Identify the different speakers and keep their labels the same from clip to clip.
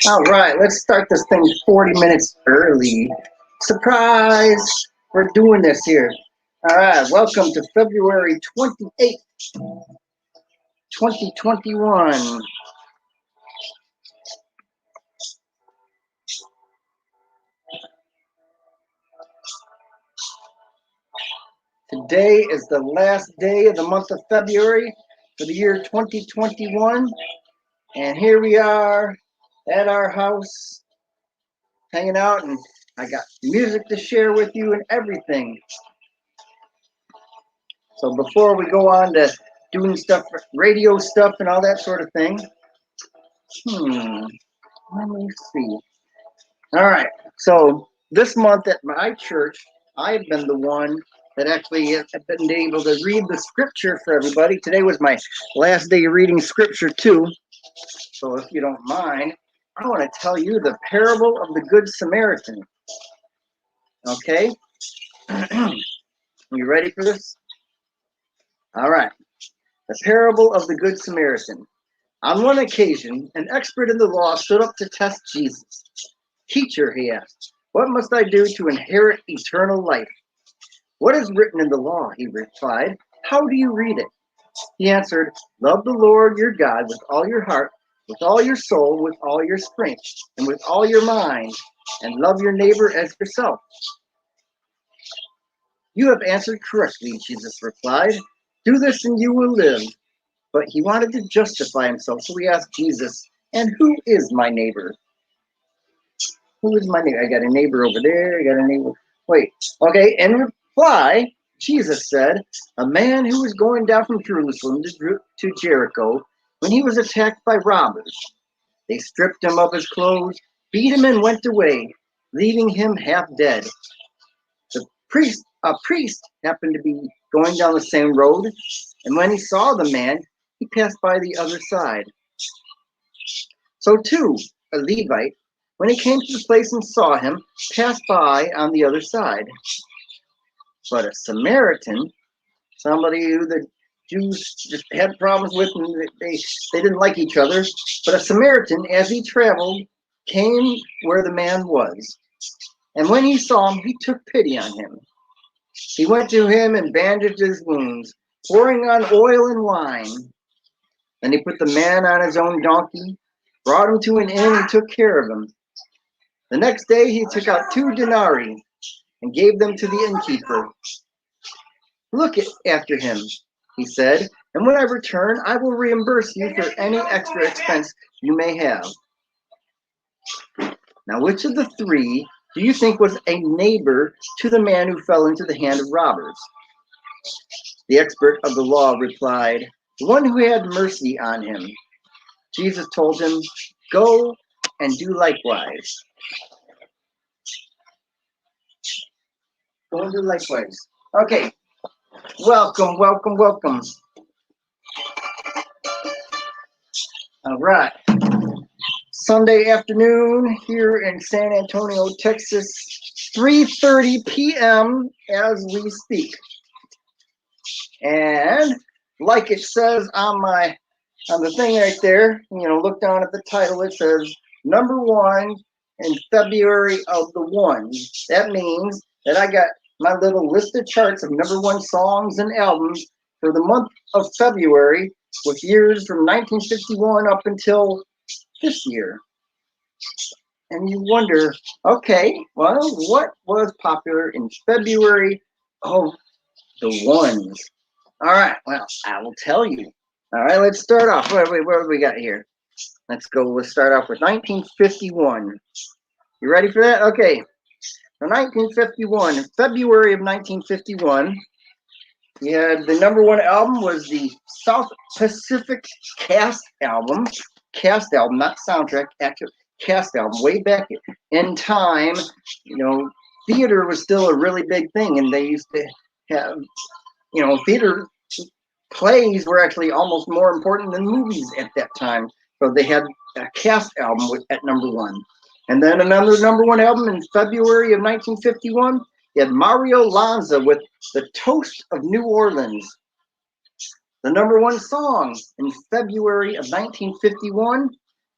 Speaker 1: All right, let's start this thing 40 minutes early. Surprise! We're doing this here. All right, welcome to February 28th, 2021. Today is the last day of the month of February for the year 2021. And here we are at our house hanging out, and I got music to share with you and everything. So before we go on to doing stuff, radio stuff and all that sort of thing, let me see. All right, so this month at my church, I've been the one that actually have been able to read the scripture for everybody. Today was my last day reading scripture too. So if you don't mind, I want to tell you the parable of the Good Samaritan. Okay? You ready for this? All right. The parable of the Good Samaritan. On one occasion, an expert in the law stood up to test Jesus. Teacher, he asked, what must I do to inherit eternal life? What is written in the law? He replied. How do you read it? He answered, love the Lord your God with all your heart, with all your soul, with all your strength, and with all your mind, and love your neighbor as yourself. You have answered correctly, Jesus replied. Do this and you will live. But he wanted to justify himself, so he asked Jesus, and who is my neighbor? Who is my neighbor? I got a neighbor over there. I got a neighbor. Wait. Okay. In reply, Jesus said, a man who was going down from Jerusalem to Jericho when he was attacked by robbers. They stripped him of his clothes, beat him, and went away, leaving him half dead. A priest happened to be going down the same road, and when he saw the man, he passed by the other side. So too, a Levite, when he came to the place and saw him, passed by on the other side. But a Samaritan, somebody who the Jews just had problems with, and they didn't like each other, but a Samaritan, as he traveled, came where the man was. And when he saw him, he took pity on him. He went to him and bandaged his wounds, pouring on oil and wine. Then he put the man on his own donkey, brought him to an inn, and took care of him. The next day he took out 2 denarii and gave them to the innkeeper. Look after him, he said, and when I return, I will reimburse you for any extra expense you may have. Now, which of the 3 do you think was a neighbor to the man who fell into the hand of robbers? The expert of the law replied, the one who had mercy on him. Jesus told him, go and do likewise. Go and do likewise. Okay. Welcome, welcome, welcome. All right. Sunday afternoon here in San Antonio, Texas, 3:30 p.m. as we speak. And like it says on the thing right there, look down at the title, it says number 1 in February of the 1. That means that I got my little list of charts of number 1 songs and albums for the month of February with years from 1951 up until this year. And you wonder, okay, well, what was popular in February of the 1s? All right, well, I will tell you. All right, let's start off. What do we got here? Let's start off with 1951. You ready for that? Okay. For 1951, in February of 1951, we had the number 1 album was the South Pacific Cast album. Cast album, not soundtrack, actual cast album. Way back in time, theater was still a really big thing, and they used to have, theater plays were actually almost more important than movies at that time. So they had a cast album at number 1. And then another number 1 album in February of 1951, you had Mario Lanza with The Toast of New Orleans. The number one song in February of 1951,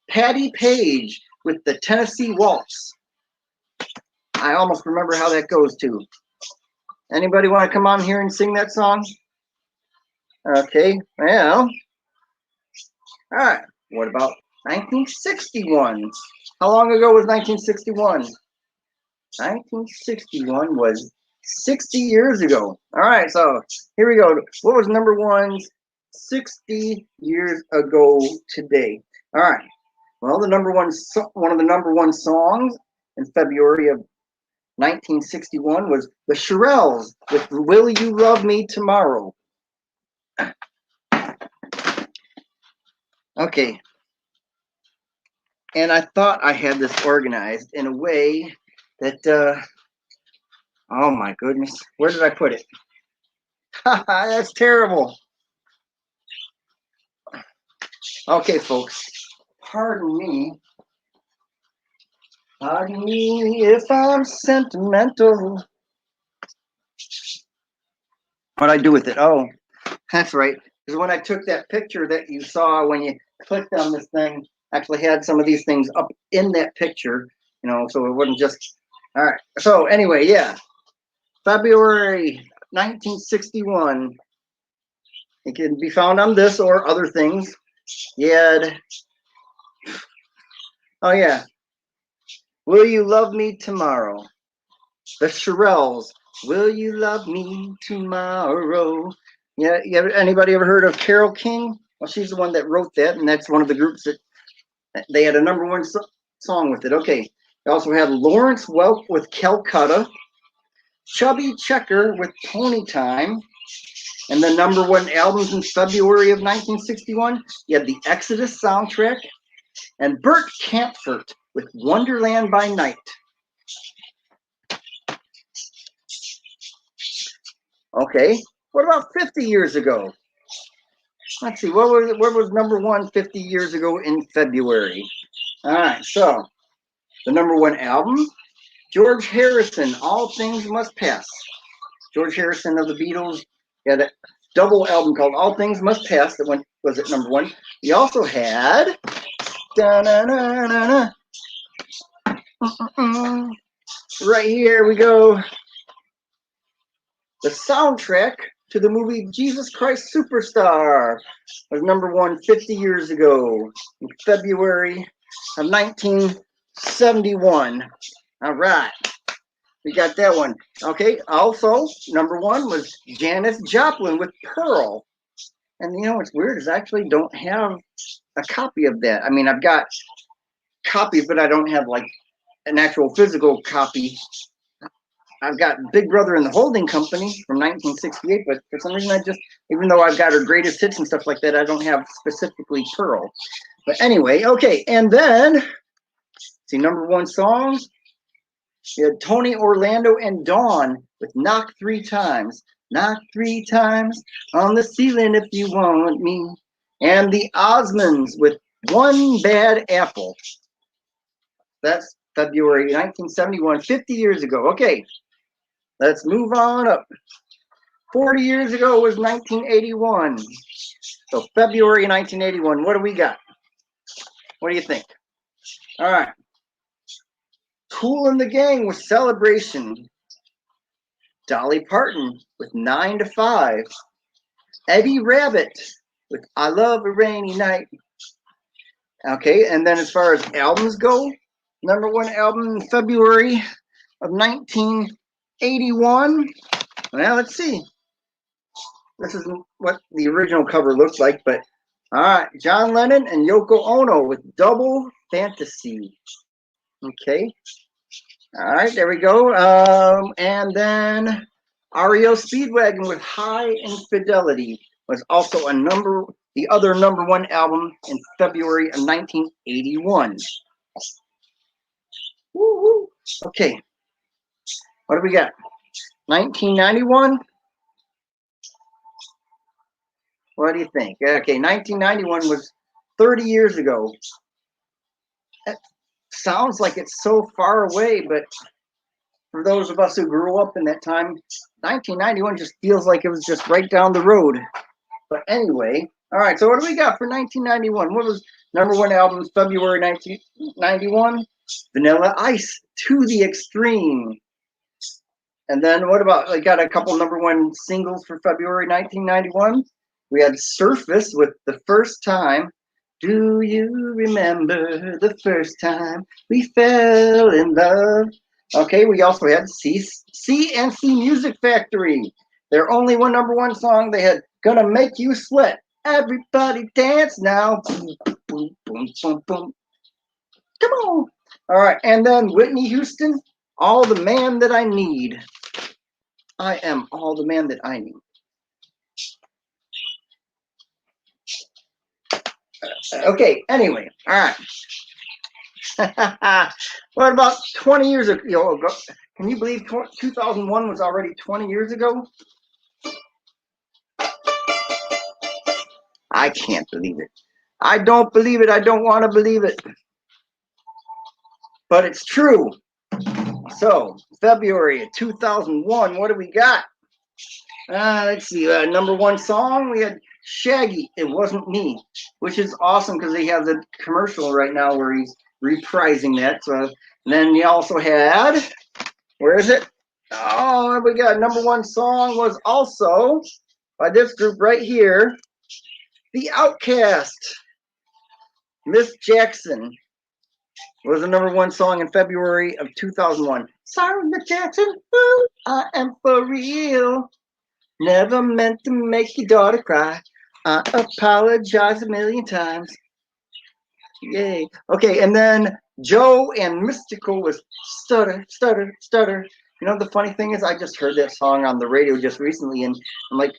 Speaker 1: Patti Page with the Tennessee Waltz. I almost remember how that goes too. Anybody want to come on here and sing that song? Okay, well, all right. What about 1961? How long ago was 1961? 1961 was 60 years ago. All right, so here we go. What was number one 60 years ago today? All right. Well, one of the number one songs in February of 1961 was the Shirelles with "Will You Love Me Tomorrow." Okay. And I thought I had this organized in a way that, oh my goodness, where did I put it? That's terrible. Okay, folks, pardon me. Pardon me if I'm sentimental. What'd I do with it? Oh, that's right. Because when I took that picture that you saw when you clicked on this thing, actually had some of these things up in that picture, so it wasn't just, all right. So anyway, yeah, February 1961. It can be found on this or other things. Yeah. Oh yeah. Will You Love Me Tomorrow? The Shirelles. Will You Love Me Tomorrow? Yeah. Anybody ever heard of Carole King? Well, she's the one that wrote that, and that's one of the groups that they had a number one song with it. Okay. They also had Lawrence Welk with Calcutta, Chubby Checker with Pony Time, and the number one albums in February of 1961. You had the Exodus soundtrack, and Bert Kaempfert with Wonderland by Night. Okay, what about 50 years ago? Let's see, what was number one 50 years ago in February? All right, so the number one album, George Harrison, All Things Must Pass. George Harrison of the Beatles had a double album called All Things Must Pass that was at number one. He also had right here we go. The soundtrack to the movie Jesus Christ Superstar was number one 50 years ago in February of 1971. All right. We got that one. Okay. Also, number one was Janis Joplin with Pearl. And what's weird is I actually don't have a copy of that. I mean, I've got copies, but I don't have like an actual physical copy. I've got Big Brother and the Holding Company from 1968, but for some reason even though I've got her greatest hits and stuff like that, I don't have specifically Pearl. But anyway, okay, and then, see, number one songs, you had Tony Orlando and Dawn with Knock 3 Times. Knock 3 times on the ceiling if you want me. And the Osmonds with One Bad Apple. That's February 1971, 50 years ago. Okay. Let's move on up. 40 years ago was 1981. So February 1981, what do we got? What do you think? All right. Kool and the Gang with Celebration. Dolly Parton with 9 to 5. Eddie Rabbitt with I Love a Rainy Night. Okay, and then as far as albums go, number one album in February of 1981. Well, let's see. This is what the original cover looks like, but all right. John Lennon and Yoko Ono with Double Fantasy. Okay. All right, there we go. And then REO Speedwagon with High Infidelity was also the other number one album in February of 1981. Woo-hoo. Okay. What do we got? 1991. What do you think? Okay, 1991 was 30 years ago. That sounds like it's so far away, but for those of us who grew up in that time, 1991 just feels like it was just right down the road. But anyway, all right. So what do we got for 1991? What was number one album February 1991? Vanilla Ice, To the Extreme. And then what about, I got a couple number one singles for February 1991. We had Surface with The First Time. Do you remember the first time we fell in love? Okay, we also had CNC Music Factory. Their only one number one song, they had Gonna Make You Sweat. Everybody dance now. Boom, boom, boom, boom, boom. Come on. All right, and then Whitney Houston, All the Man That I Need. I am all the man that I need. Okay, anyway, all right. What about 20 years ago? Can you believe 2001 was already 20 years ago? I can't believe it. I don't believe it. I don't want to believe it. But it's true. So, February of 2001, what do we got? Let's see. Number one song, we had Shaggy, It Wasn't Me, which is awesome because he has a commercial right now where he's reprising that. So, and then you also had, where is it? Oh, we got number one song was also by this group right here, The Outcast. Miss Jackson was the number one song in February of 2001. Sorry, Miss Jackson, ooh, I am for real. Never meant to make your daughter cry. I apologize a million times. Yay. Okay, and then Joe and Mystical was Stutter, Stutter, Stutter. You know, the funny thing is I just heard that song on the radio just recently, and I'm like,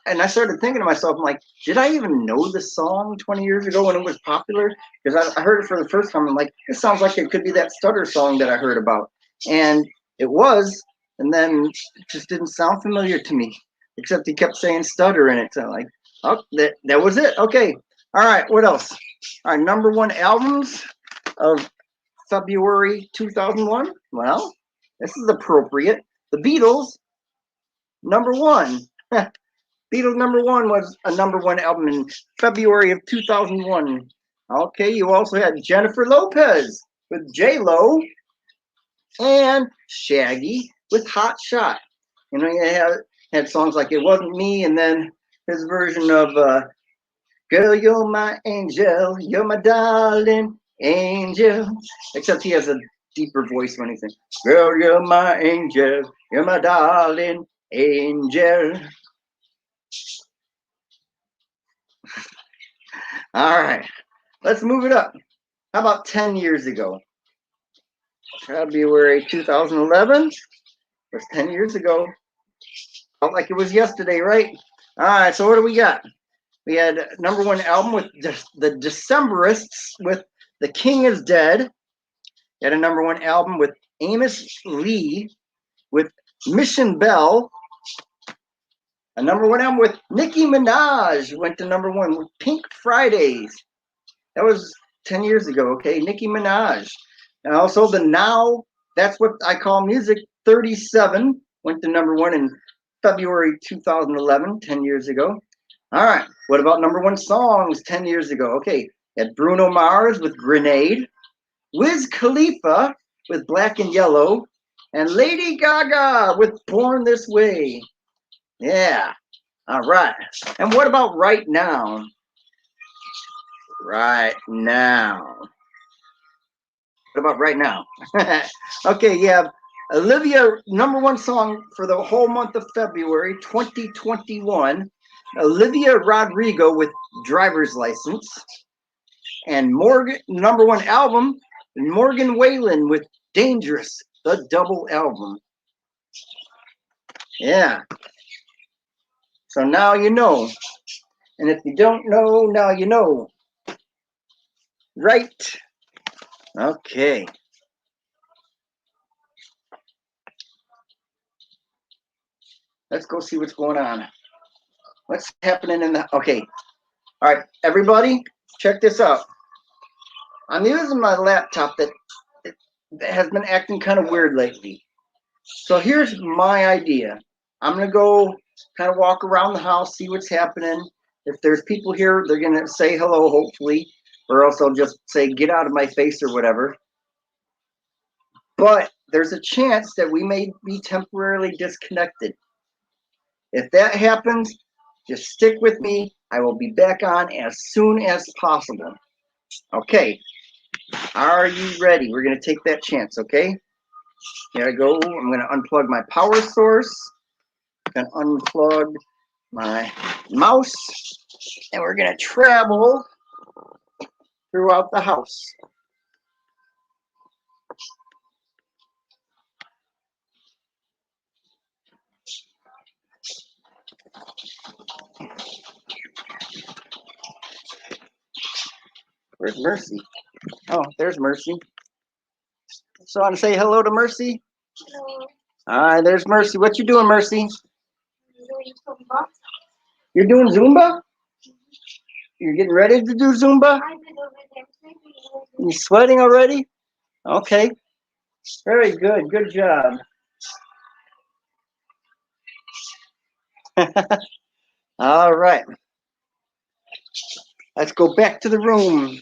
Speaker 1: I started thinking to myself, I'm like, did I even know this song 20 years ago when it was popular? Because I heard it for the first time. I'm like, this sounds like it could be that Stutter song that I heard about. And it was, and then it just didn't sound familiar to me, except he kept saying Stutter in it. So I'm like, oh, that was it. Okay. All right. What else? All right. Number one albums of February 2001. Well, this is appropriate. The Beatles, number one. Beatles number one was a number one album in February of 2001. Okay, you also had Jennifer Lopez with J-Lo and Shaggy with Hot Shot. You know, you had songs like It Wasn't Me, and then his version of Girl, You're My Angel, You're My Darling Angel. Except he has a deeper voice when he sings, Girl, You're My Angel, You're My Darling Angel. All right, let's move it up. How about 10 years ago? February 2011 was 10 years ago. Felt like it was yesterday, right? All right, so what do we got? We had number one album with the Decemberists with The King Is Dead. We had a number one album with Amos Lee with Mission Bell. A number one album with Nicki Minaj went to number one with Pink Fridays. That was 10 years ago, okay? Nicki Minaj. And also the Now, That's What I Call Music 37 went to number one in February 2011, 10 years ago. All right, what about number one songs 10 years ago? Okay, at Bruno Mars with Grenade, Wiz Khalifa with Black and Yellow, and Lady Gaga with Born This Way. Yeah, all right. And what about right now? Right now. What about right now? Okay, you have Olivia, number one song for the whole month of February 2021. Olivia Rodrigo with Driver's License. And Morgan, number one album, Morgan Wallen with Dangerous, the double album. Yeah. So now you know. And if you don't know, now you know. Right. Okay. Let's go see what's going on. What's happening in the, okay. All right, everybody, check this out. I'm using my laptop that has been acting kind of weird lately. So here's my idea. I'm going to go kind of walk around the house, see what's happening. If there's people here, they're going to say hello, hopefully, or else I'll just say, get out of my face or whatever. But there's a chance that we may be temporarily disconnected. If that happens, just stick with me. I will be back on as soon as possible. Okay, are you ready? We're going to take that chance, okay? Here I go. I'm going to unplug my power source. I'm going to unplug my mouse. And we're going to travel throughout the house. Where's Mercy? Oh, there's Mercy. So I want to say hello to Mercy.
Speaker 2: Hello.
Speaker 1: All right, there's Mercy. What you doing, Mercy?
Speaker 2: Doing Zumba.
Speaker 1: You're doing Zumba? You're getting ready to do Zumba? You sweating already? Okay. Very good. Good job. All right. Let's go back to the room.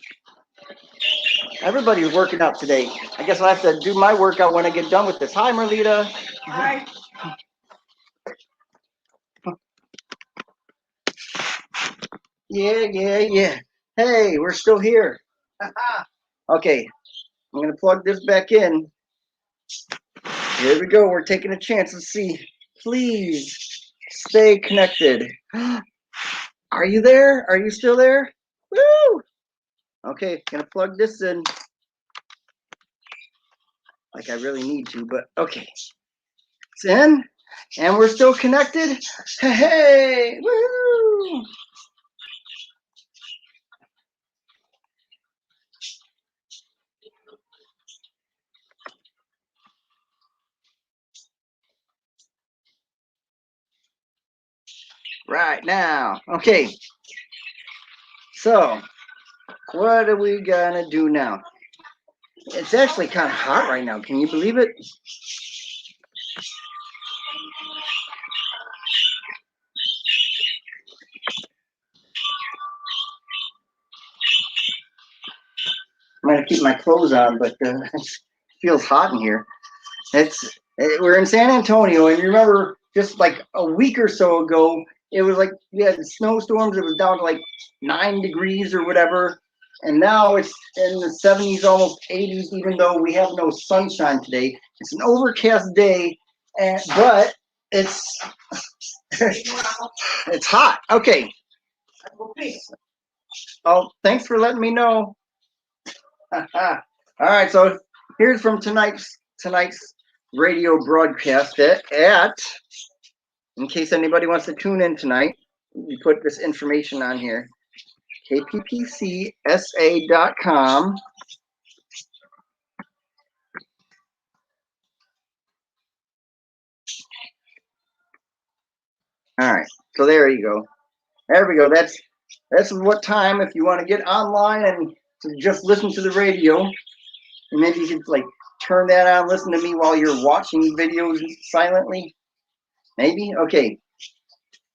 Speaker 1: Everybody's working out today. I guess I'll have to do my workout when I get done with this. Hi, Marlita.
Speaker 2: Hi.
Speaker 1: Yeah. Hey, we're still here. Okay, I'm going to plug this back in. Here we go. We're taking a chance. Let's see. Please stay connected. Are you there? Are you still there? Woo! Okay, going to plug this in. Like I really need to, but okay. It's in, and we're still connected. Hey! Woo! Right now. Okay. So, what are we gonna do now? It's actually kind of hot right now. Can you believe it? I'm gonna keep my clothes on, but it feels hot in here. We're in San Antonio, and you remember just like a week or so ago, it was like we had snowstorms. It was down to like 9 degrees or whatever, and now it's in the 70s, almost 80s. Even though we have no sunshine today, it's an overcast day, but it's it's hot. Okay. Oh, thanks for letting me know. All right, so here's from tonight's radio broadcast at in case anybody wants to tune in tonight, we put this information on here. kppcsa.com. All right, so there you go. There we go. That's what time if you want to get online and to just listen to the radio, and maybe you could like turn that on, listen to me while you're watching videos silently. Maybe okay.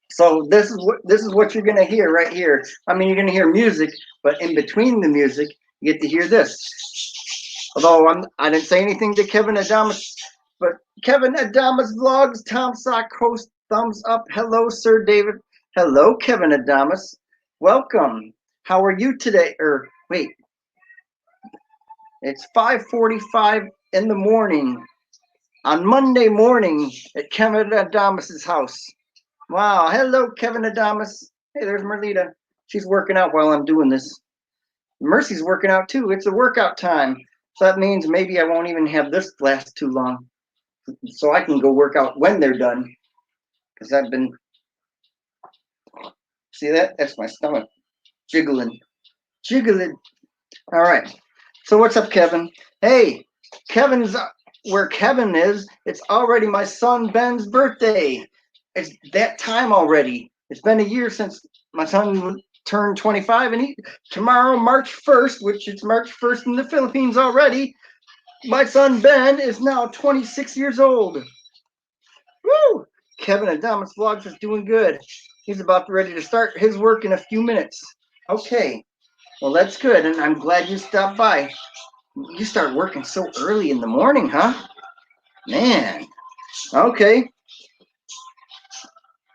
Speaker 1: So this is what you're gonna hear right here. I mean, you're gonna hear music, but in between the music, you get to hear this. Although I didn't say anything to Kevin Adamas, but Kevin Adamas Vlogs, Tom Sock host, thumbs up. Hello, Sir David. Hello, Kevin Adamas. Welcome. How are you today? Or wait, it's 5:45 in the morning on Monday morning at Kevin Adamas's house. Wow. Hello, Kevin Adamas. Hey, there's Marlita. She's working out while I'm doing this. Mercy's working out too. It's a workout time. So that means maybe I won't even have this last too long. So I can go work out when they're done. Because I've been... See that? That's my stomach. Jiggling. Jiggling. All right. So what's up, Kevin? Hey, Kevin's... Where Kevin is, it's already my son Ben's birthday. It's that time already. It's been a year since my son turned 25, and tomorrow, March 1st, which it's March 1st in the Philippines already, my son Ben is now 26 years old. Woo! Kevin Adamas Vlogs is doing good. He's about ready to start his work in a few minutes. Okay, well that's good, and I'm glad you stopped by. You start working so early in the morning, huh? Man. Okay.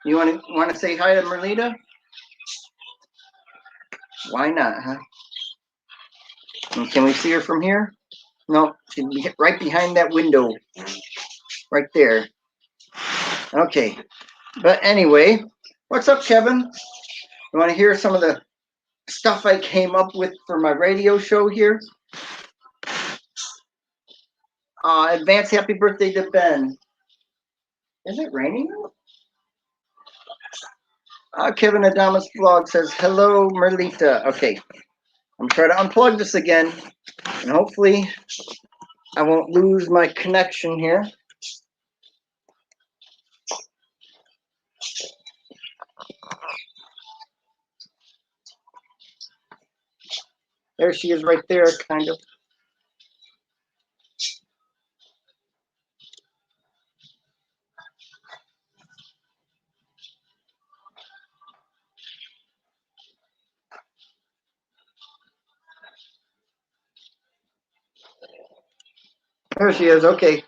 Speaker 1: You want to say hi to Merlita? Why not, huh? And can we see her from here? No, she'd be right behind that window. Right there. Okay. But anyway, what's up, Kevin? You want to hear some of the stuff I came up with for my radio show here? Advance happy birthday to Ben. Is it raining? Kevin Adamas Vlog says, hello, Merlita. Okay, I'm trying to unplug this again, and hopefully I won't lose my connection here. There she is right there, kind of. There she is, okay.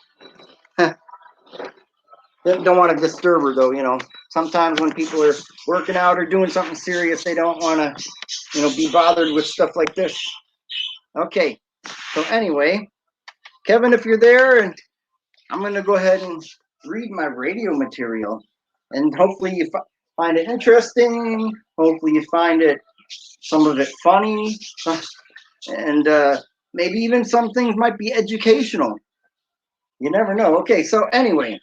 Speaker 1: Don't want to disturb her though, you know. Sometimes when people are working out or doing something serious, they don't want to, you know, be bothered with stuff like this. Okay, so anyway, Kevin, if you're there, and I'm going to go ahead and read my radio material, and hopefully you find it interesting. Hopefully you find it, some of it funny, and maybe even some things might be educational. You never know. Okay, so anyway,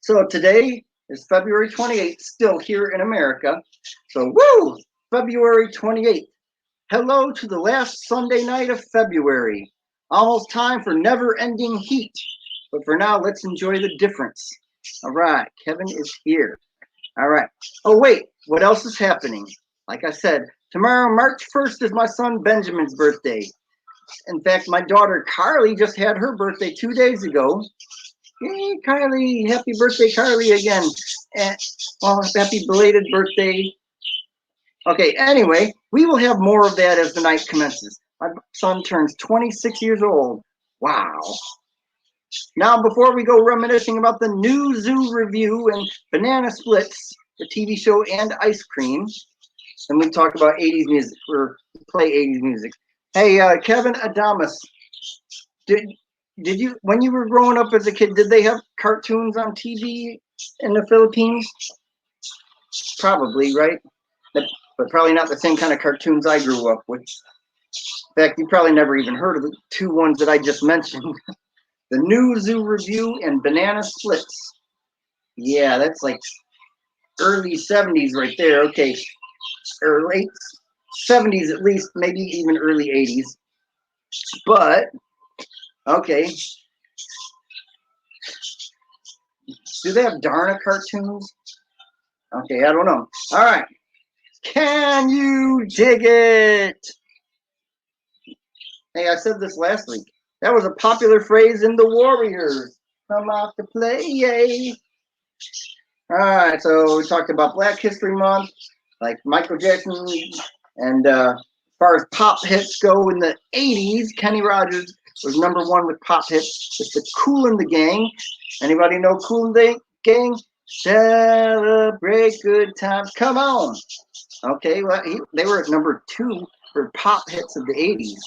Speaker 1: so today is February 28th, still here in America. So woo, February 28th. Hello to the last Sunday night of February. Almost time for never-ending heat. But for now, let's enjoy the difference. All right, Kevin is here. All right. Oh, wait, what else is happening? Like I said, tomorrow, March 1st, is my son Benjamin's birthday. In fact, my daughter Carly just had her birthday 2 days ago. Yay, Carly, happy birthday, Carly, again. And, well, happy belated birthday. Okay, anyway, we will have more of that as the night commences. My son turns 26 years old. Wow. Now, before we go reminiscing about the new zoo review and Banana Splits, the TV show, and ice cream, and we talk about 80s music, or play 80s music. Hey, Kevin Adamas, did you, when you were growing up as a kid, did they have cartoons on TV in the Philippines? Probably, right? But probably not the same kind of cartoons I grew up with. In fact, you probably never even heard of the two ones that I just mentioned. The New Zoo Review and Banana Splits. Yeah, that's like early 70s right there. Okay, or late 70s at least, maybe even early 80s. But, okay. Do they have Darna cartoons? Okay, I don't know. All right. Can you dig it? Hey, I said this last week. That was a popular phrase in the Warriors. Come out to play, yay. All right, so we talked about Black History Month, like Michael Jackson, and as far as pop hits go in the 80s, Kenny Rogers was #1 with pop hits. It's the Kool and the Gang. Anybody know Kool and the Gang? Celebrate good times. Come on. Okay, well, they were at #2 for pop hits of the 80s.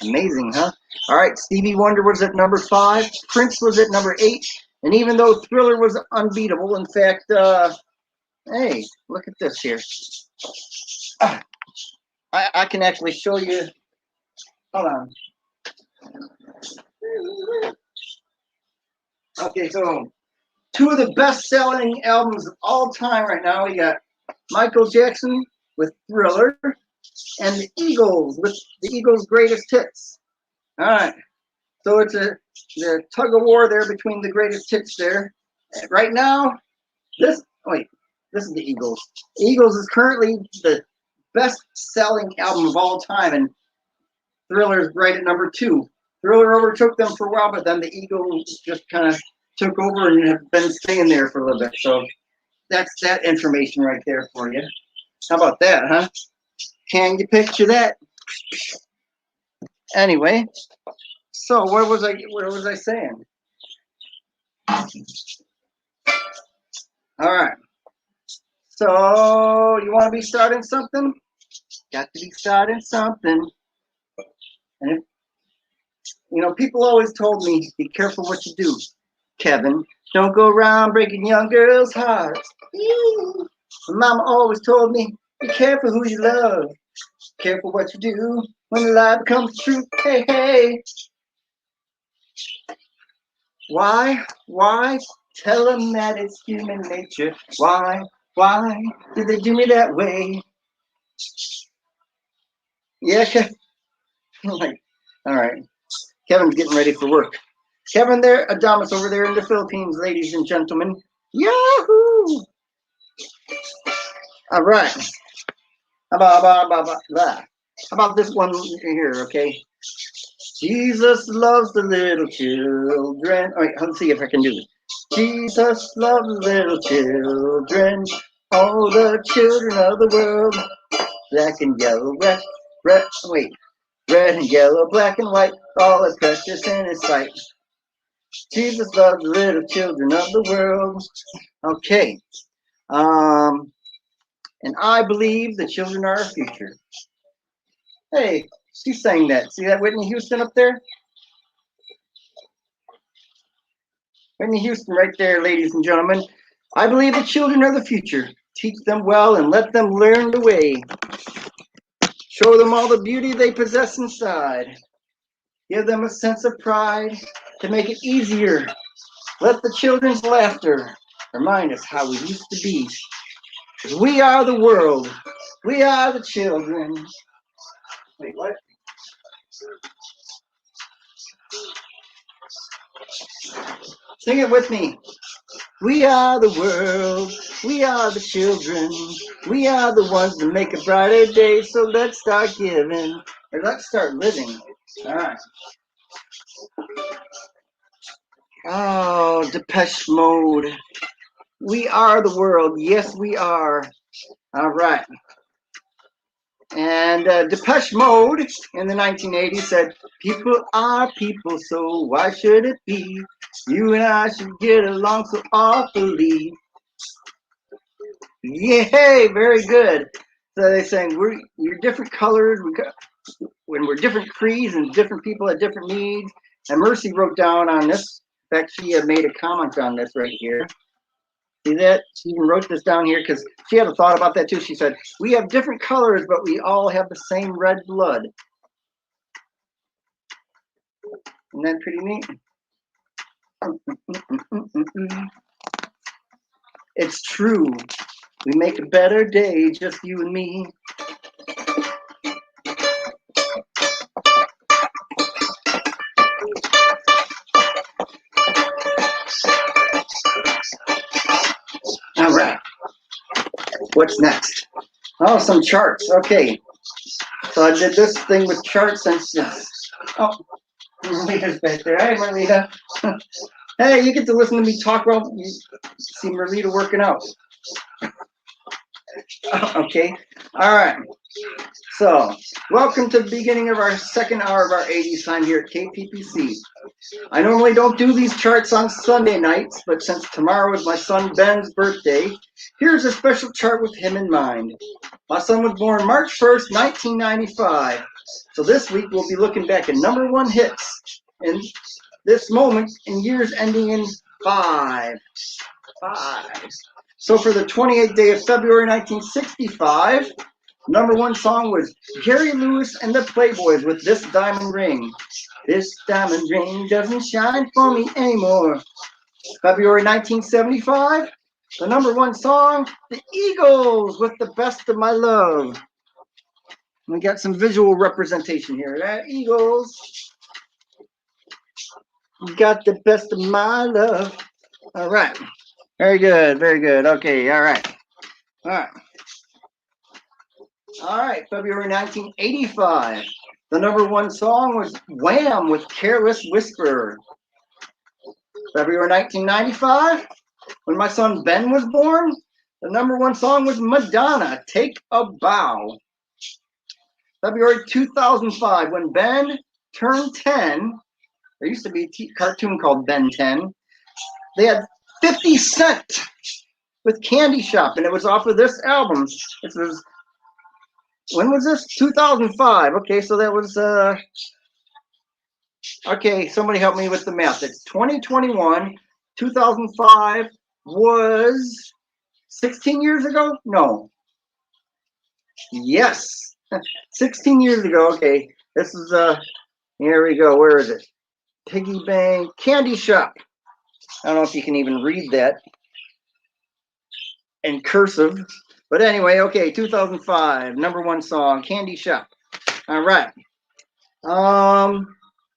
Speaker 1: Amazing, huh? All right, Stevie Wonder was at #5. Prince was at #8. And even though Thriller was unbeatable, in fact, hey, look at this here. I can actually show you. Hold on. Okay, so two of the best-selling albums of all time right now. We got Michael Jackson with Thriller and the Eagles with the Eagles' greatest hits. All right. So it's the tug of war there between the greatest hits there. Right now, this is the Eagles. Eagles is currently the best-selling album of all time, and Thriller is right at #2. Thriller overtook them for a while, but then the Eagles just kind of took over and have been staying there for a little bit. So that's that information right there for you. How about that, huh? Can you picture that? Anyway, so what was I saying? All right. So you want to be starting something? Got to be starting something. And people always told me, be careful what you do, Kevin. Don't go around breaking young girls' hearts. Mama always told me, be careful who you love. Careful what you do when the lie becomes true. Hey, hey. Why? Why? Tell them that it's human nature. Why? Why did they do me that way? Yeah, like, all right. Kevin's getting ready for work. Kevin there, Adamus over there in the Philippines, ladies and gentlemen. Yahoo! All right. How about this one here, okay? Jesus loves the little children. All right, let's see if I can do it. Jesus loves the little children, all the children of the world. Black and yellow, red and yellow, black and white, all is precious in his sight. Jesus loves the little children of the world. Okay. And I believe the children are our future. Hey, she sang that. See that Whitney Houston up there? Whitney Houston right there, ladies and gentlemen. I believe the children are the future. Teach them well and let them learn the way. Show them all the beauty they possess inside. Give them a sense of pride to make it easier. Let the children's laughter remind us how we used to be. We are the world. We are the children. Wait, what? Sing it with me. We are the world. We are the children. We are the ones that make a brighter day. So let's start giving. Or let's start living. All right. Oh, Depeche Mode. We are the world. Yes, we are. All right. And Depeche Mode in the 1980s said, people are people, so why should it be? You and I should get along so awfully. Yay, very good. So they're saying we're different colors, when we're different creeds and different people have different needs. And Mercy wrote down on this. In fact, she had made a comment on this right here. See that? She even wrote this down here because she had a thought about that too. She said, we have different colors, but we all have the same red blood. Isn't that pretty neat? It's true. We make a better day, just you and me. All right. What's next? Oh, some charts. Okay. So I did this thing with charts since. Oh, Marlita's back there. Hey, Marlita. Hey, you get to listen to me talk while you see Marlita working out. Okay. All right. So, welcome to the beginning of our second hour of our 80s time here at KPPC. I normally don't do these charts on Sunday nights, but since tomorrow is my son Ben's birthday, here's a special chart with him in mind. My son was born March 1st, 1995. So this week we'll be looking back at number one hits in this moment in years ending in 5. So for the 28th day of February 1965, number one song was Gary Lewis and the Playboys with This Diamond Ring. This diamond ring doesn't shine for me anymore. February 1975, the number one song, The Eagles with The Best of My Love. We got some visual representation here. Eagles got the best of my love. All right. Very good. Very good. Okay. All right. All right. All right. February 1985. The number one song was Wham with Careless Whisper. February 1995, when my son Ben was born, the #1 song was Madonna, Take a Bow. February 2005, when Ben turned 10, there used to be a cartoon called Ben 10. They had 50 Cent with Candy Shop, and it was off of this album. This was, when was this? 2005. Okay, so that was, okay, somebody help me with the math. It's 2021. 2005 was 16 years ago? No. Yes. 16 years ago. Okay, this is, here we go. Where is it? Piggy Bank Candy Shop. I don't know if you can even read that in cursive, but anyway, okay, 2005, #1 song, Candy Shop. All right.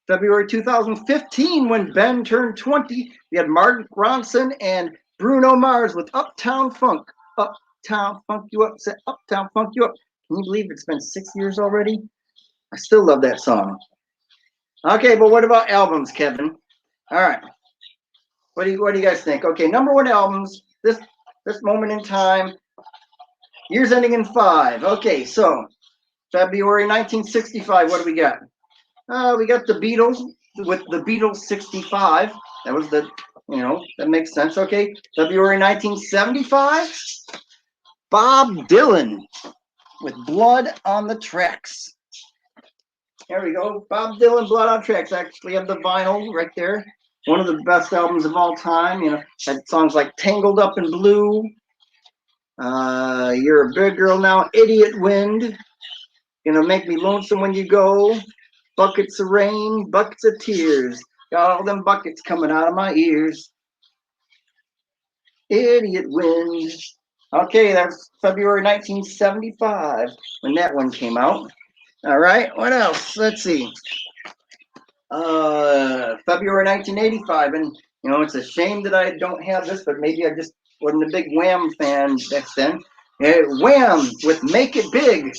Speaker 1: February 2015, when Ben turned 20, we had Mark Ronson and Bruno Mars with Uptown Funk. Uptown Funk You Up. Say Uptown Funk You Up. Can you believe it's been 6 years already? I still love that song. Okay, but what about albums, Kevin? All right. What do you guys think? Okay, #1 albums. This moment in time. Years ending in 5. Okay, so February 1965. What do we got? We got the Beatles with the Beatles 65. That was the, that makes sense. Okay, February 1975. Bob Dylan with Blood on the Tracks. There we go. Bob Dylan, Blood on Tracks. Actually have the vinyl right there. One of the best albums of all time. Had songs like Tangled Up in Blue. You're a Big Girl Now. Idiot Wind. Make Me Lonesome When You Go. Buckets of rain, buckets of tears. Got all them buckets coming out of my ears. Idiot Wind. Okay, that's February 1975 when that one came out. All right, what else? Let's see. February 1985, and it's a shame that I don't have this, but maybe I just wasn't a big Wham fan back then. Wham with Make It Big.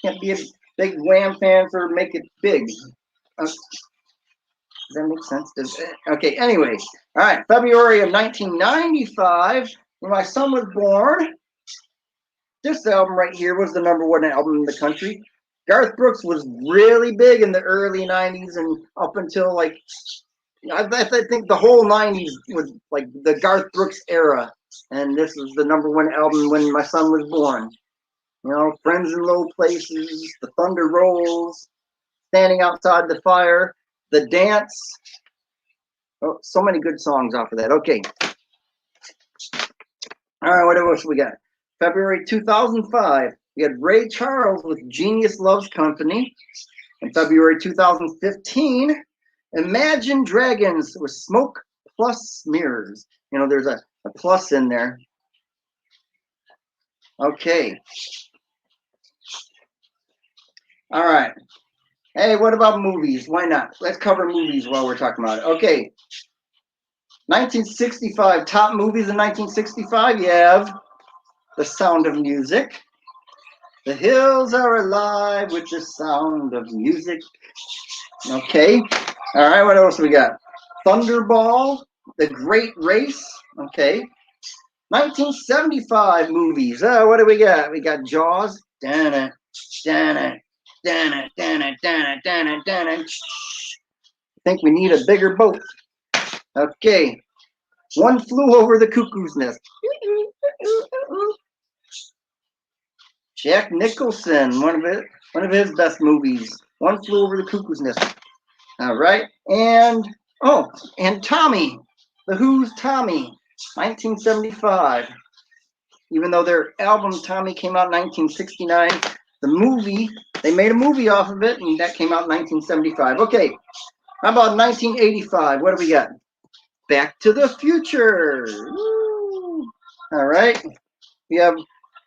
Speaker 1: Can't be a big Wham fan for Make It Big. Does that make sense? Okay, anyway. All right, February of 1995, when my son was born, this album right here was the #1 album in the country. Garth Brooks was really big in the early 90s and up until I think the whole 90s was like the Garth Brooks era. And this was the #1 album when my son was born. Friends in Low Places, The Thunder Rolls, Standing Outside the Fire, The Dance. Oh, so many good songs off of that. Okay. All right, what else we got? February 2005, we had Ray Charles with Genius Loves Company. In February 2015, Imagine Dragons with Smoke Plus Mirrors. There's a plus in there. Okay. All right. Hey, what about movies? Why not? Let's cover movies while we're talking about it. Okay. 1965, top movies in 1965. You have The Sound of Music. The hills are alive with the sound of music. Okay. All right, what else we got? Thunderball, The Great Race. Okay. 1975 movies. What do we got? We got Jaws. Dana, Dana, Dana, Dana, Dana, Dana, Dana. I think we need a bigger boat. Okay. One Flew Over the Cuckoo's Nest. Jack Nicholson, one of his best movies. One Flew Over the Cuckoo's Nest. All right. And Tommy, The Who's Tommy, 1975. Even though their album Tommy came out in 1969, the movie, they made a movie off of it, and that came out in 1975. Okay, how about 1985? What do we got? Back to the Future. Woo. All right, we have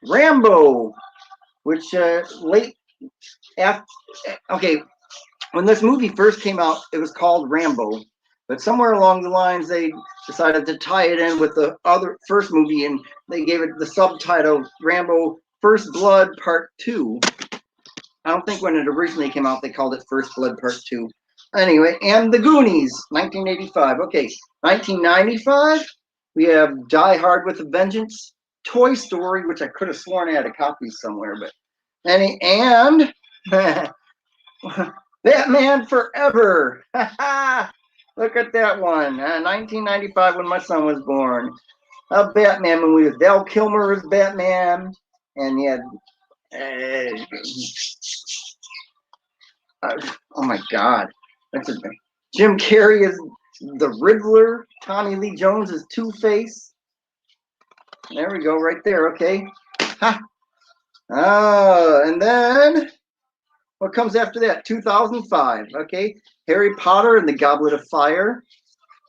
Speaker 1: Rambo, which late after, okay, when this movie first came out, it was called Rambo. But somewhere along the lines, they decided to tie it in with the first movie, and they gave it the subtitle Rambo First Blood Part 2. I don't think when it originally came out, they called it First Blood Part 2. Anyway, and The Goonies, 1985. Okay, 1995, we have Die Hard with a Vengeance, Toy Story, which I could have sworn I had a copy somewhere, but and Batman Forever. Look at that one. 1995 when my son was born. A Batman movie with Val Kilmer as Batman, and you had oh my God, that's a Jim Carrey is the Riddler. Tommy Lee Jones is Two-Face. There we go, right there. Okay. Ha. And then what comes after that? 2005. Okay. Harry Potter and the Goblet of Fire.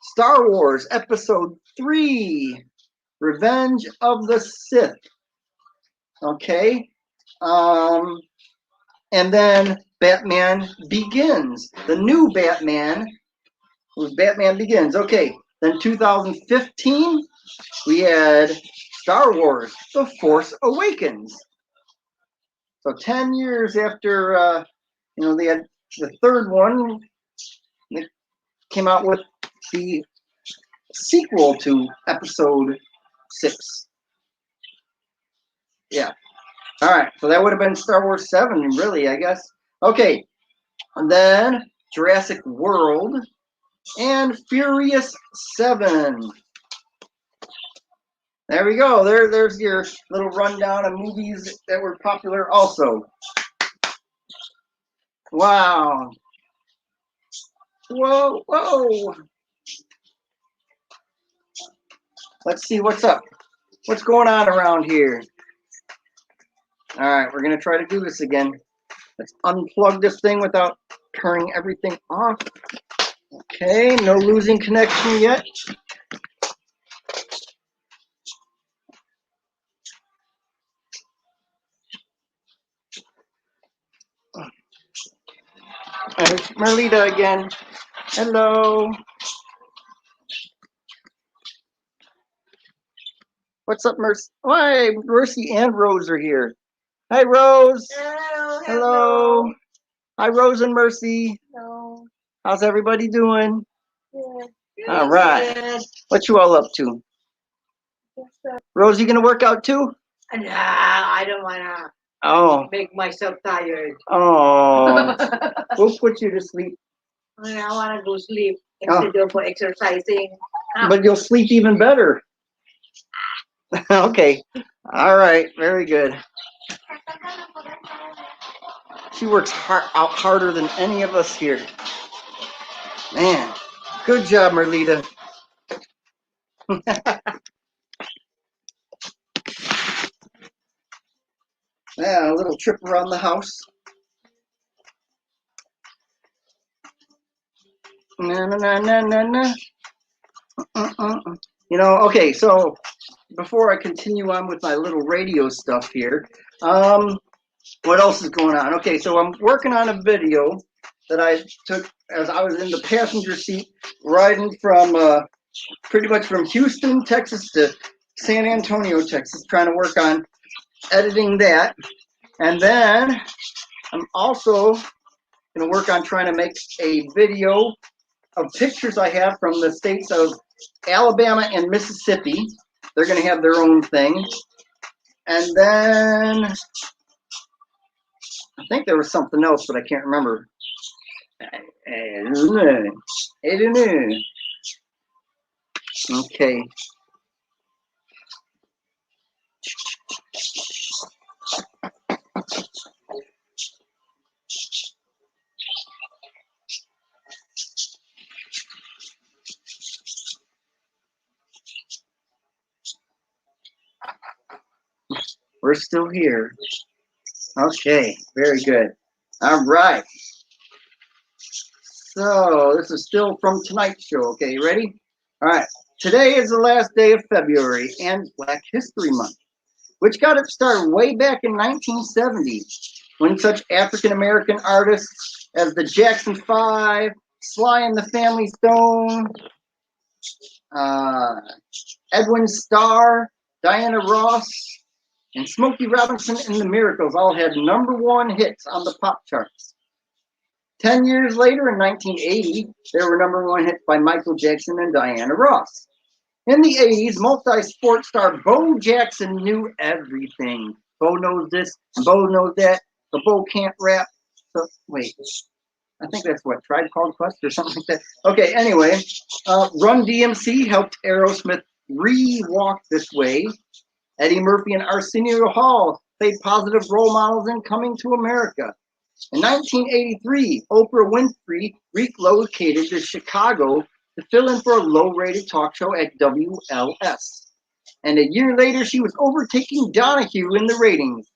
Speaker 1: Star Wars Episode 3. Revenge of the Sith. Okay. And then Batman Begins. The new Batman was Batman Begins. Okay. Then 2015, we had Star Wars The Force Awakens. So 10 years after, they had the third one, they came out with the sequel to Episode 6. Yeah. All right. So that would have been Star Wars 7, really, I guess. Okay. And then Jurassic World and Furious 7. There we go. There's your little rundown of movies that were popular also. Wow. Whoa, whoa. Let's see what's up. What's going on around here? All right, we're going to try to do this again. Let's unplug this thing without turning everything off. Okay, no losing connection yet. There's Merlita again. Hello. What's up, Mercy? Hi, Mercy and Rose are here. Hi, Rose.
Speaker 2: Hello.
Speaker 1: Hello. Hi, Rose and Mercy.
Speaker 2: Hello.
Speaker 1: How's everybody doing?
Speaker 2: Good.
Speaker 1: All right.
Speaker 2: Good.
Speaker 1: What you all up to? Rose, you gonna work out too?
Speaker 3: Nah, I don't wanna
Speaker 1: Oh.
Speaker 3: make myself tired.
Speaker 1: Oh. We'll put you to sleep.
Speaker 3: I wanna go sleep instead of exercising.
Speaker 1: But you'll sleep even better. Okay. All right. Very good. She works out harder than any of us here. Man, good job, Merlita. Yeah, a little trip around the house. Na, na, na, na, na, na. Okay, so before I continue on with my little radio stuff here, what else is going on? Okay, so I'm working on a video that I took as I was in the passenger seat riding from pretty much from Houston, Texas to San Antonio, Texas, trying to work on editing that. And then I'm also going to work on trying to make a video of pictures I have from the states of Alabama and Mississippi. They're going to have their own thing. And then I think there was something else, but I can't remember. I don't know. Okay. We're still here. Okay, very good. All right. So this is still from tonight's show. Okay, you ready? All right. Today is the last day of February and Black History Month, which got its start way back in 1970 when such African-American artists as the Jackson 5, Sly and the Family Stone, Edwin Starr, Diana Ross, and Smokey Robinson and the Miracles all had #1 hits on the pop charts. 10 years later, in 1980, they were number one hits by Michael Jackson and Diana Ross. In the 80s, multi-sport star Bo Jackson knew everything. Bo knows this, Bo knows that, but Bo can't rap. So, wait, I think that's what, Tribe Called Quest or something like that. Okay, anyway, Run DMC helped Aerosmith re-walk this way. Eddie Murphy and Arsenio Hall played positive role models in Coming to America. In 1983, Oprah Winfrey relocated to Chicago to fill in for a low-rated talk show at WLS. And a year later, she was overtaking Donahue in the ratings.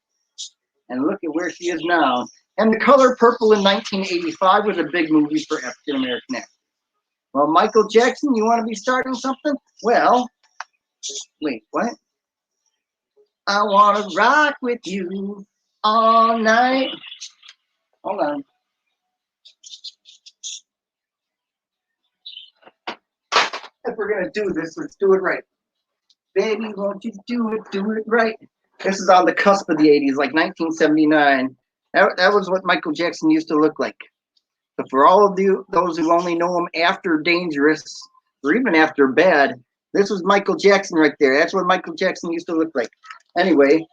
Speaker 1: And look at where she is now. And The Color Purple in 1985 was a big movie for African American actors. Well, Michael Jackson, you want to be starting something? Well, wait, what? I want to rock with you all night. Hold on. If we're going to do this, let's do it right. Baby, won't you do it right. This is on the cusp of the 80s, like 1979. That was what Michael Jackson used to look like. But for all of those who only know him after Dangerous, or even after Bad, this was Michael Jackson right there. That's what Michael Jackson used to look like. Anyway,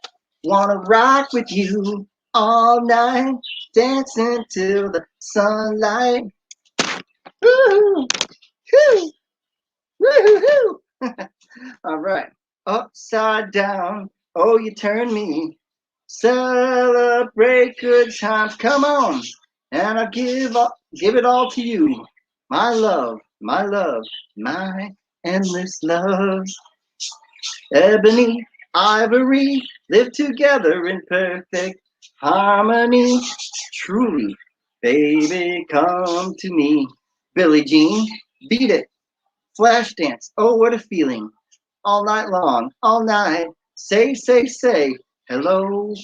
Speaker 1: wanna rock with you all night, dancing till the sunlight. Woo-hoo, hoo, woo-hoo-hoo. All right, upside down, oh, you turn me. Celebrate good times, come on. And I give it all to you. My love, my endless love. Ebony, ivory, live together in perfect harmony. Truly, baby, come to me. Billie Jean, beat it. Flash dance, oh, what a feeling. All night long, all night. Say, hello.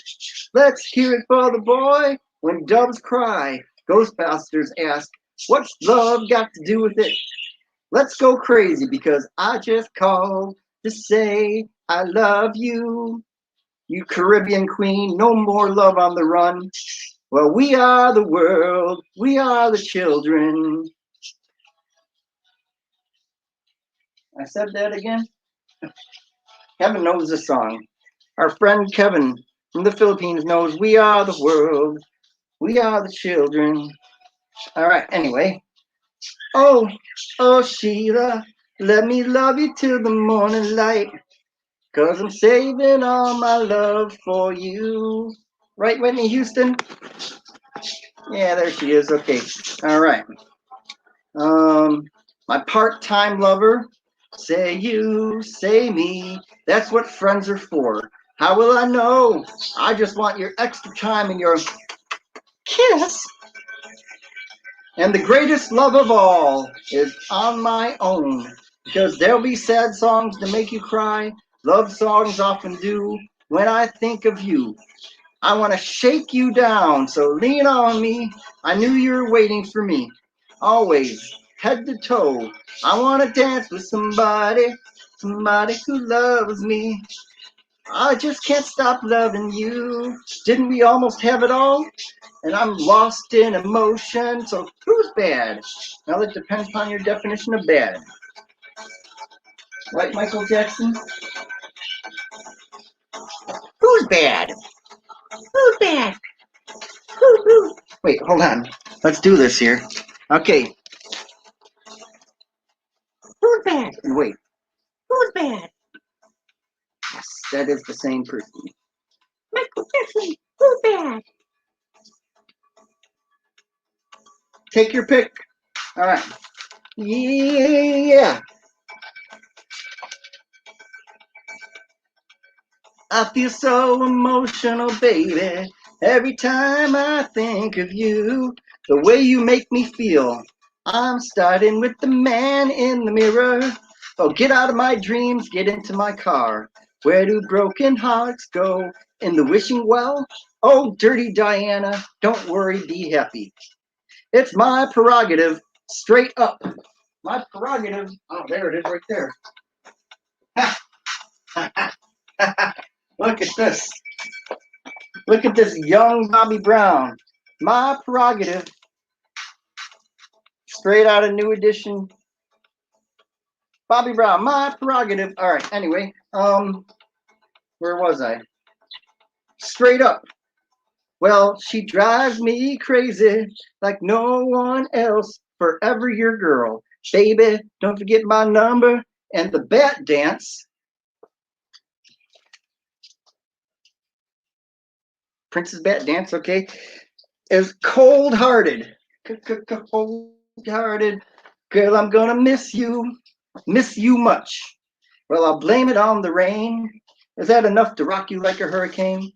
Speaker 1: Let's hear it for the boy. When doves cry, Ghostbusters ask, what's love got to do with it? Let's go crazy because I just called to say I love you. You Caribbean queen, no more love on the run. Well, we are the world, we are the children. I said that again? Kevin knows the song. Our friend Kevin from the Philippines knows we are the world, we are the children. All right, anyway. Oh, oh, Sheila, let me love you till the morning light. Cause I'm saving all my love for you. Right, Whitney Houston? Yeah, there she is. Okay. All right. My part-time lover. Say you, say me. That's what friends are for. How will I know? I just want your extra time and your kiss. And the greatest love of all is on my own. Because there'll be sad songs to make you cry. Love songs often do when I think of you. I want to shake you down, so lean on me. I knew you were waiting for me. Always, head to toe. I want to dance with somebody who loves me. I just can't stop loving you. Didn't we almost have it all? And I'm lost in emotion, so who's bad? Now that depends upon your definition of bad. Right, Michael Jackson? Who's bad? Who's bad? Who? Wait, hold on. Let's do this here. Okay. Who's bad? Wait. Who's bad? Yes, that is the same person. Michael Jackson. Who's bad? Take your pick. All right. Yeah. I feel so emotional, baby, every time I think of you. The way you make me feel. I'm starting with the man in the mirror. Oh, get out of my dreams, get into my car. Where do broken hearts go? In the wishing well? Oh, dirty Diana, don't worry, be happy. It's my prerogative, straight up. My prerogative. Oh, there it is right there. Look at this. Look at this young Bobby Brown. My prerogative. Straight out of New Edition. Bobby Brown, my prerogative. All right. Anyway, where was I? Straight up. Well, she drives me crazy like no one else. Forever your girl. Baby, don't forget my number. And the bat dance. Prince's bat dance, okay, is cold hearted. Cold hearted. Girl, I'm gonna miss you. Miss you much. Well, I'll blame it on the rain. Is that enough to rock you like a hurricane?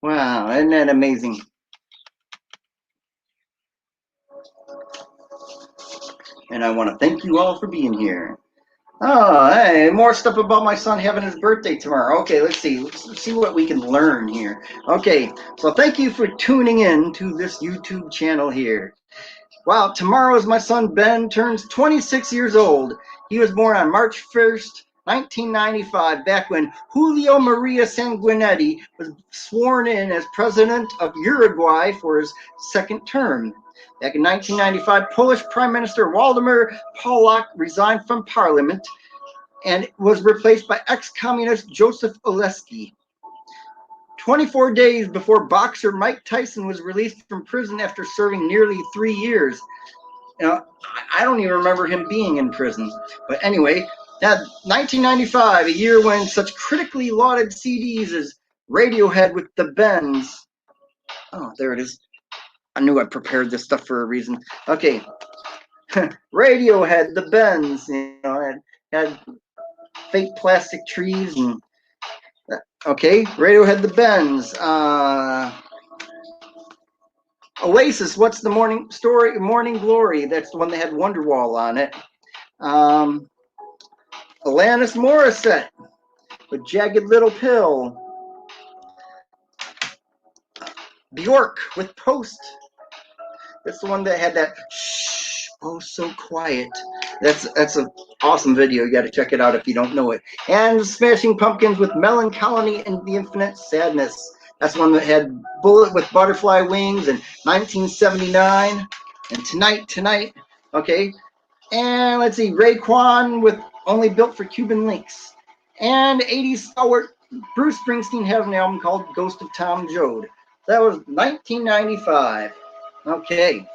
Speaker 1: Wow, isn't that amazing? And I want to thank you all for being here. Oh, hey, more stuff about my son having his birthday tomorrow. Okay, let's see. Let's see what we can learn here. Okay, so thank you for tuning in to this YouTube channel here. Wow, tomorrow is my son Ben turns 26 years old. He was born on March 1st, 1995, back when Julio Maria Sanguinetti was sworn in as president of Uruguay for his second term. Back in 1995, Polish Prime Minister Waldemar Pawlak resigned from parliament and was replaced by ex-communist Joseph Oleski. 24 days before boxer Mike Tyson was released from prison after serving nearly 3 years. You know, I don't even remember him being in prison. But anyway, that 1995, a year when such critically lauded CDs as Radiohead with the Bends. Oh, there it is. I knew I prepared this stuff for a reason. Okay. Radiohead, the Bends, you know, had fake plastic trees and okay, Radiohead, the Bends. Oasis, What's the Morning Story? Morning Glory. That's the one that had Wonderwall on it. Alanis Morissette with Jagged Little Pill. Bjork with Post. That's the one that had that shh, oh so quiet. That's an awesome video. You got to check it out if you don't know it. And Smashing Pumpkins with Melancholy and the Infinite Sadness. That's one that had Bullet with Butterfly Wings in 1979. And Tonight. Okay. And let's see, Raekwon with Only Built for Cuban Links. And 80s stalwart Bruce Springsteen has an album called Ghost of Tom Joad. That was 1995. Okay.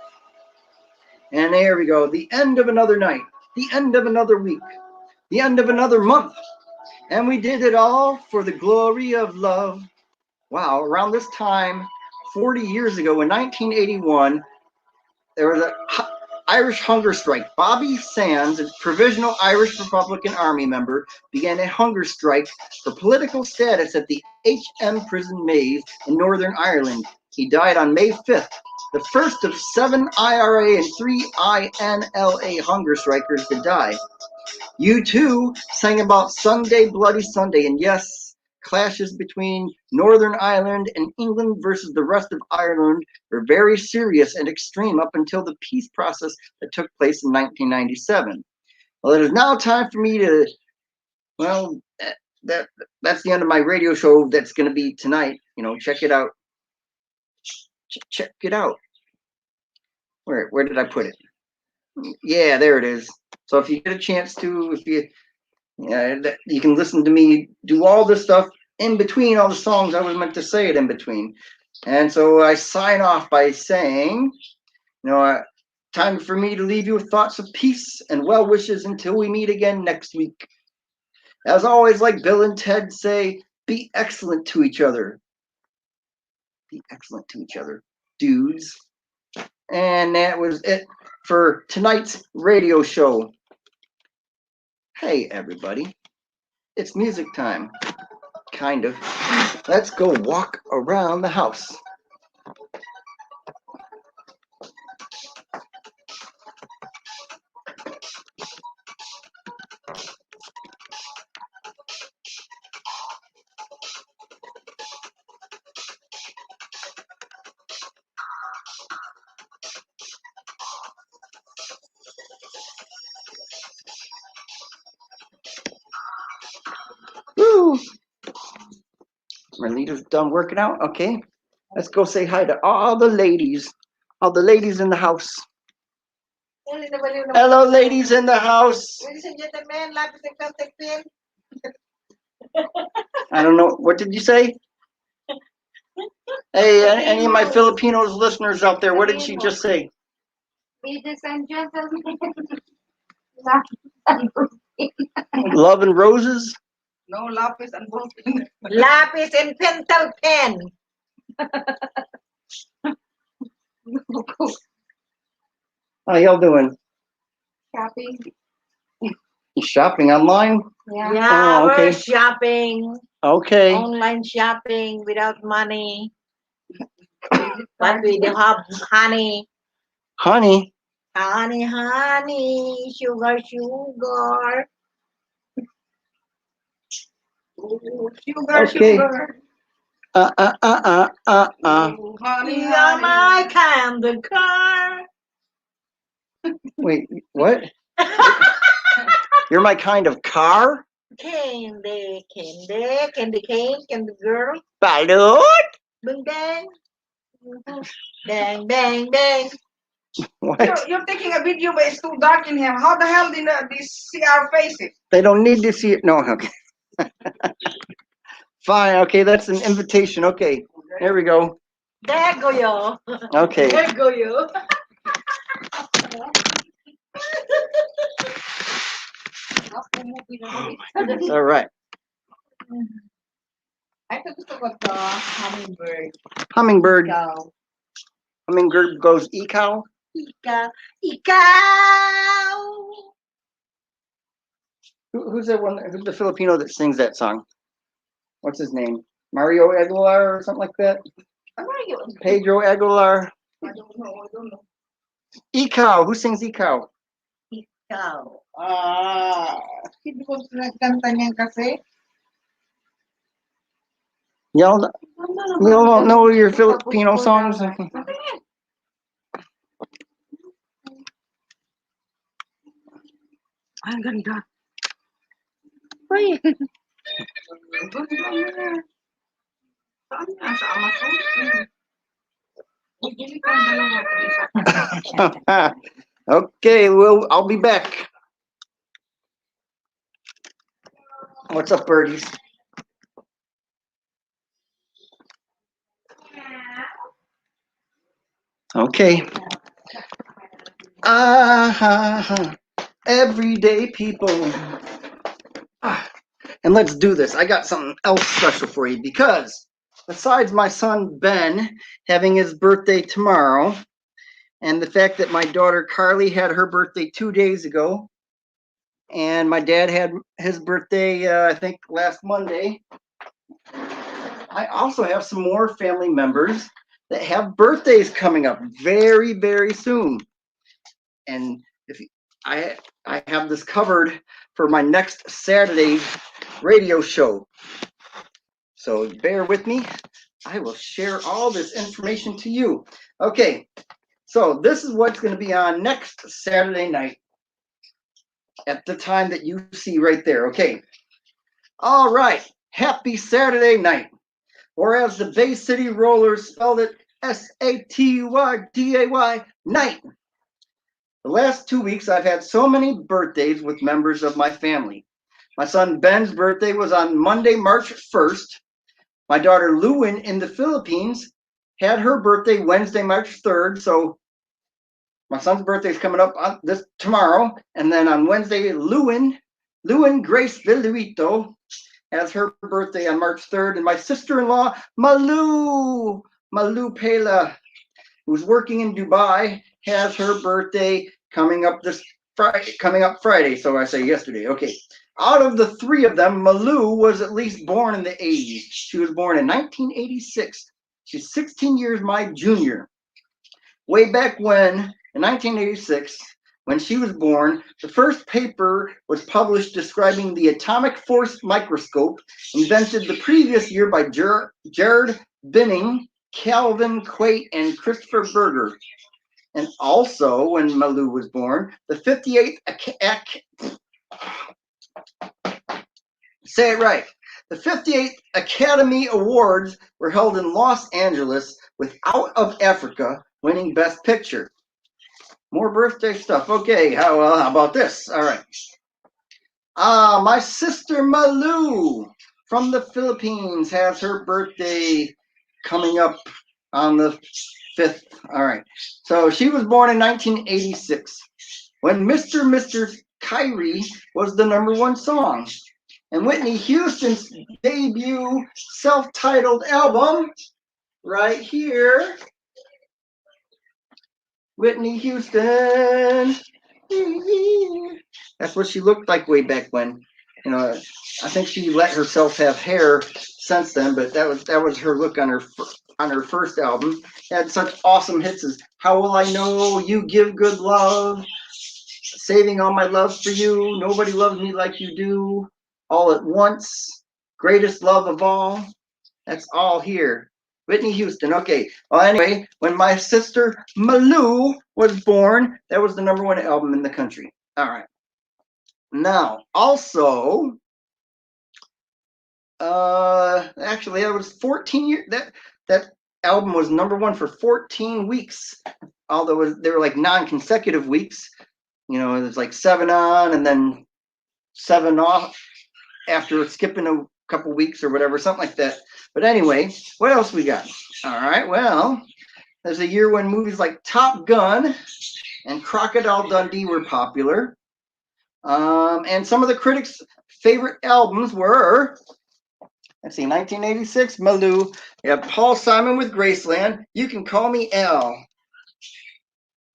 Speaker 1: And there we go. The end of another night. The end of another week. The end of another month. And we did it all for the glory of love. Wow, around this time, 40 years ago in 1981, there was an Irish hunger strike. Bobby Sands, a provisional Irish Republican Army member, began a hunger strike for political status at the HM Prison Maze in Northern Ireland. He died on May 5th, the first of 7 IRA and 3 INLA hunger strikers to die. U2 sang about Sunday, Bloody Sunday, and yes, clashes between Northern Ireland and England versus the rest of Ireland were very serious and extreme up until the peace process that took place in 1997. Well, it is now time for me to, well, that's the end of my radio show that's going to be tonight. You know, check it out. Check it out. Where did I put it? Yeah, there it is. So if you get a chance to, you can listen to me do all this stuff in between all the songs I was meant to say it in between. And so I sign off by saying, time for me to leave you with thoughts of peace and well wishes until we meet again next week. As always, like Bill and Ted say, be excellent to each other. Be excellent to each other, dudes. And that was it for tonight's radio show. Hey, everybody. It's music time. Kind of. Let's go walk around the house. Woo! My leader's done working out. Okay. Let's go say hi to all the ladies. All the ladies in the house.
Speaker 3: Yan, nabaliw na
Speaker 1: Hello,
Speaker 3: mga-
Speaker 1: ladies in the house.
Speaker 3: Ladies and gentlemen, lapis and contact pen.
Speaker 1: I don't know. What did you say? Hey, any of my Filipinos listeners out there, what did she just say?
Speaker 2: Ladies and gentlemen.
Speaker 1: Love and roses?
Speaker 4: No lapis and ballpen.
Speaker 3: Lapis and pencil pen.
Speaker 1: How y'all doing?
Speaker 2: Shopping.
Speaker 1: You shopping online?
Speaker 2: Yeah.
Speaker 3: Yeah,
Speaker 1: Oh, okay.
Speaker 3: we're shopping.
Speaker 1: Okay.
Speaker 3: Online shopping without money. But we do have honey.
Speaker 1: Honey,
Speaker 3: Honey, honey, sugar, sugar.
Speaker 4: Sugar,
Speaker 1: Okay.
Speaker 4: sugar.
Speaker 3: You
Speaker 4: Honey,
Speaker 3: are my
Speaker 4: honey.
Speaker 3: kind of car.
Speaker 1: Wait, what? You're my kind of car?
Speaker 3: Candy, candy, candy cane, candy girl.
Speaker 1: Balloon?
Speaker 3: Bang, bang. Bang, bang, bang.
Speaker 1: What?
Speaker 4: You're taking a video, but it's too dark in here. How the hell did they see our faces?
Speaker 1: They don't need to see it. No, okay. Fine, okay, that's an invitation. Okay, there we go.
Speaker 3: There go yo.
Speaker 1: Okay.
Speaker 3: There go yo.
Speaker 1: All right.
Speaker 4: I thought it was the hummingbird.
Speaker 1: Hummingbird.
Speaker 3: Ikaw.
Speaker 1: Hummingbird goes ecow.
Speaker 3: Ikaw. Ikaw.
Speaker 1: Who's the one? Who's the Filipino that sings that song? What's his name? Mario Aguilar or something like that?
Speaker 4: Ano yun?
Speaker 1: Pedro Aguilar.
Speaker 4: I don't know.
Speaker 1: Ikaw. Who sings Ikaw?
Speaker 3: Ikaw.
Speaker 4: Hindi ko nagkanta niyan kasi.
Speaker 1: Y'all don't know your Filipino songs? Okay.
Speaker 3: Ang ganda. Uy.
Speaker 4: Saan yan? Sa Amazon? Bibili ko ang dalawa.
Speaker 1: Okay, well, I'll be back. What's up, birdies? Okay. Everyday people. And let's do this. I got something else special for you because besides my son Ben having his birthday tomorrow, and the fact that my daughter Carly had her birthday 2 days ago, and my dad had his birthday, I think, last Monday, I also have some more family members that have birthdays coming up very, very soon. And if I have this covered for my next Saturday radio show. So bear with me. I will share all this information to you. Okay, so this is what's going to be on next Saturday night at the time that you see right there. Okay. All right. Happy Saturday night. Or as the Bay City Rollers spelled it, Saturday night. The last 2 weeks, I've had so many birthdays with members of my family. My son Ben's birthday was on Monday, March 1st. My daughter Lewin in the Philippines had her birthday Wednesday, March 3rd. So my son's birthday is coming up on this tomorrow. And then on Wednesday, Lewin Grace Villarito has her birthday on March 3rd. And my sister-in-law, Malu Pela, who's working in Dubai, has her birthday coming up Friday. So I say yesterday. Okay. Out of the three of them, Malu was at least born in the 80s. She was born in 1986. She's 16 years my junior. Way back when, in 1986, when she was born, the first paper was published describing the atomic force microscope invented the previous year by Jared Binning, Calvin Quate, and Christopher Berger. And also, when Malu was born, the 58th Say it right. The 58th Academy Awards were held in Los Angeles with Out of Africa, winning Best Picture. More birthday stuff. Okay, how about this? All right. My sister Malu from the Philippines has her birthday coming up on the 5th. All right. So she was born in 1986 when Mr. Kyrie was the #1 song. And Whitney Houston's debut self-titled album, right here, Whitney Houston. That's what she looked like way back when. You know, I think she let herself have hair since then, but that was her look on her first album. It had such awesome hits as "How Will I Know," "You Give Good Love," "Saving All My Love for You," "Nobody Loves Me Like You Do," "All at Once," "Greatest Love of All." That's all here. Whitney Houston. Okay. Well, anyway, when my sister Malu was born, that was the #1 album in the country. All right. Now, also, actually, that was 14 years. That album was #1 for 14 weeks. Although they were like non-consecutive weeks. You know, it was like 7 on and then 7 off after skipping a couple weeks or whatever, something like that. But anyway, what else we got? All right, well, there's a year when movies like Top Gun and Crocodile Dundee were popular. And some of the critics' favorite albums were, let's see, 1986, Malu. We have Paul Simon with Graceland. You Can Call Me Al.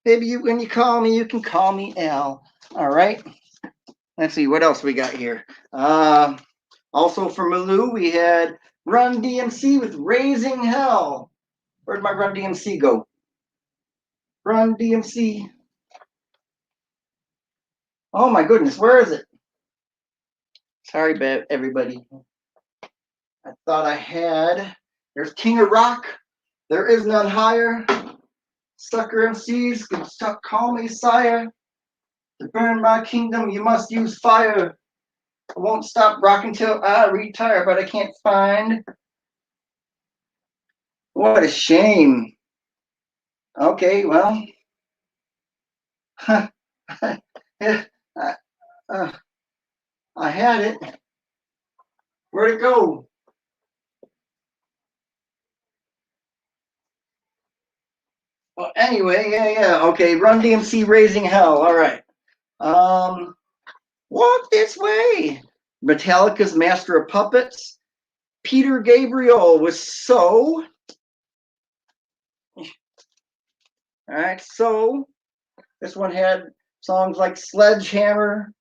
Speaker 1: Baby, when you call me, you can call me Al. All right. Let's see, what else we got here? Also for Malu, we had Run DMC with Raising Hell. Where'd my Run DMC go? Run DMC. Oh my goodness, where is it? Sorry, everybody. I thought I had. There's King of Rock. There Is None Higher. Sucker MCs could call me sire. To burn my kingdom, you must use fire. I won't stop rocking till I retire, but I can't find. What a shame. Okay, well. Yeah, I had it. Where'd it go? Well, anyway, yeah. Okay, Run DMC Raising Hell. All right. Walk This Way. Metallica's Master of Puppets. Peter Gabriel was So. All right, So. This one had songs like Sledgehammer,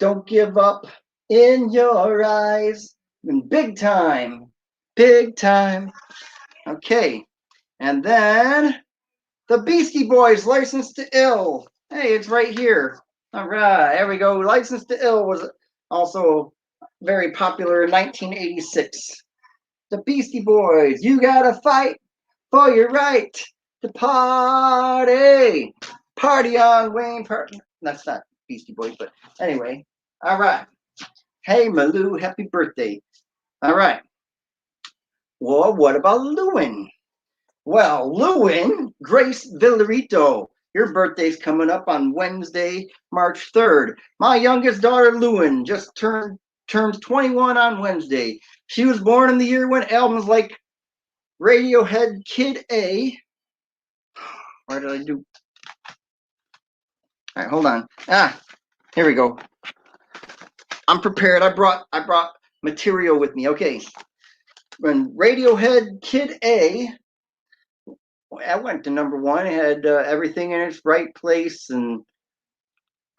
Speaker 1: Don't Give Up, In Your Eyes, and Big Time. Big Time. Okay. And then the Beastie Boys, License to Ill. Hey, it's right here. All right, there we go. License to Ill was also very popular in 1986. The Beastie Boys, you gotta fight for your right to party. Party on, Wayne. That's not Beastie Boys, but anyway. All right. Hey, Malu, happy birthday. All right. Well, what about Lewin? Well, Lewin, Grace Villarito, your birthday's coming up on Wednesday, March 3rd. My youngest daughter, Lewin, just turns 21 on Wednesday. She was born in the year when albums like Radiohead Kid A. Where did I do? All right, hold on. Here we go. I'm prepared. I brought material with me. Okay. When Radiohead Kid A, I went to #1. It had Everything in Its Right Place and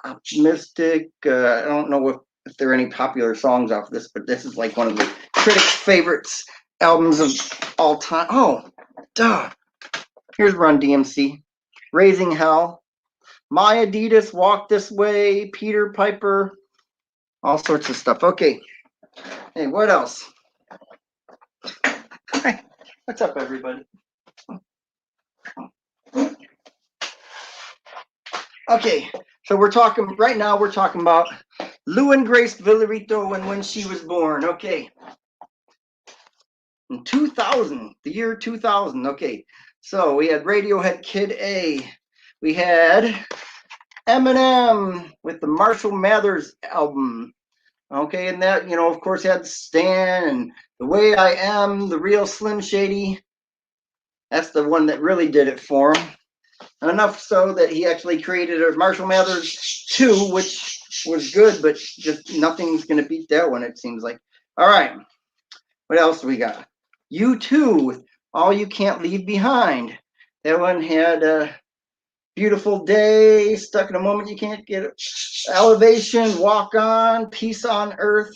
Speaker 1: Optimistic. I don't know if there are any popular songs off this, but this is like one of the critics' favorites albums of all time. Oh, duh. Here's Run DMC. Raising Hell. My Adidas, Walk This Way, Peter Piper, all sorts of stuff. Okay. Hey, what else? Hi. What's up, everybody? Okay, so we're talking about Lewin Grace Villarito and when she was born. Okay. In 2000, the year 2000. Okay. So we had Radiohead Kid A. We had Eminem with the Marshall Mathers album. Okay, and that, of course, had Stan and The Way I Am, The Real Slim Shady. That's the one that really did it for him. Enough so that he actually created a Marshall Mathers 2, which was good, but just nothing's going to beat that one, it seems like. All right. What else we got? U2 with All You Can't Leave Behind. That one had a Beautiful Day, Stuck in a Moment You Can't Get It, Elevation, Walk On, Peace on Earth.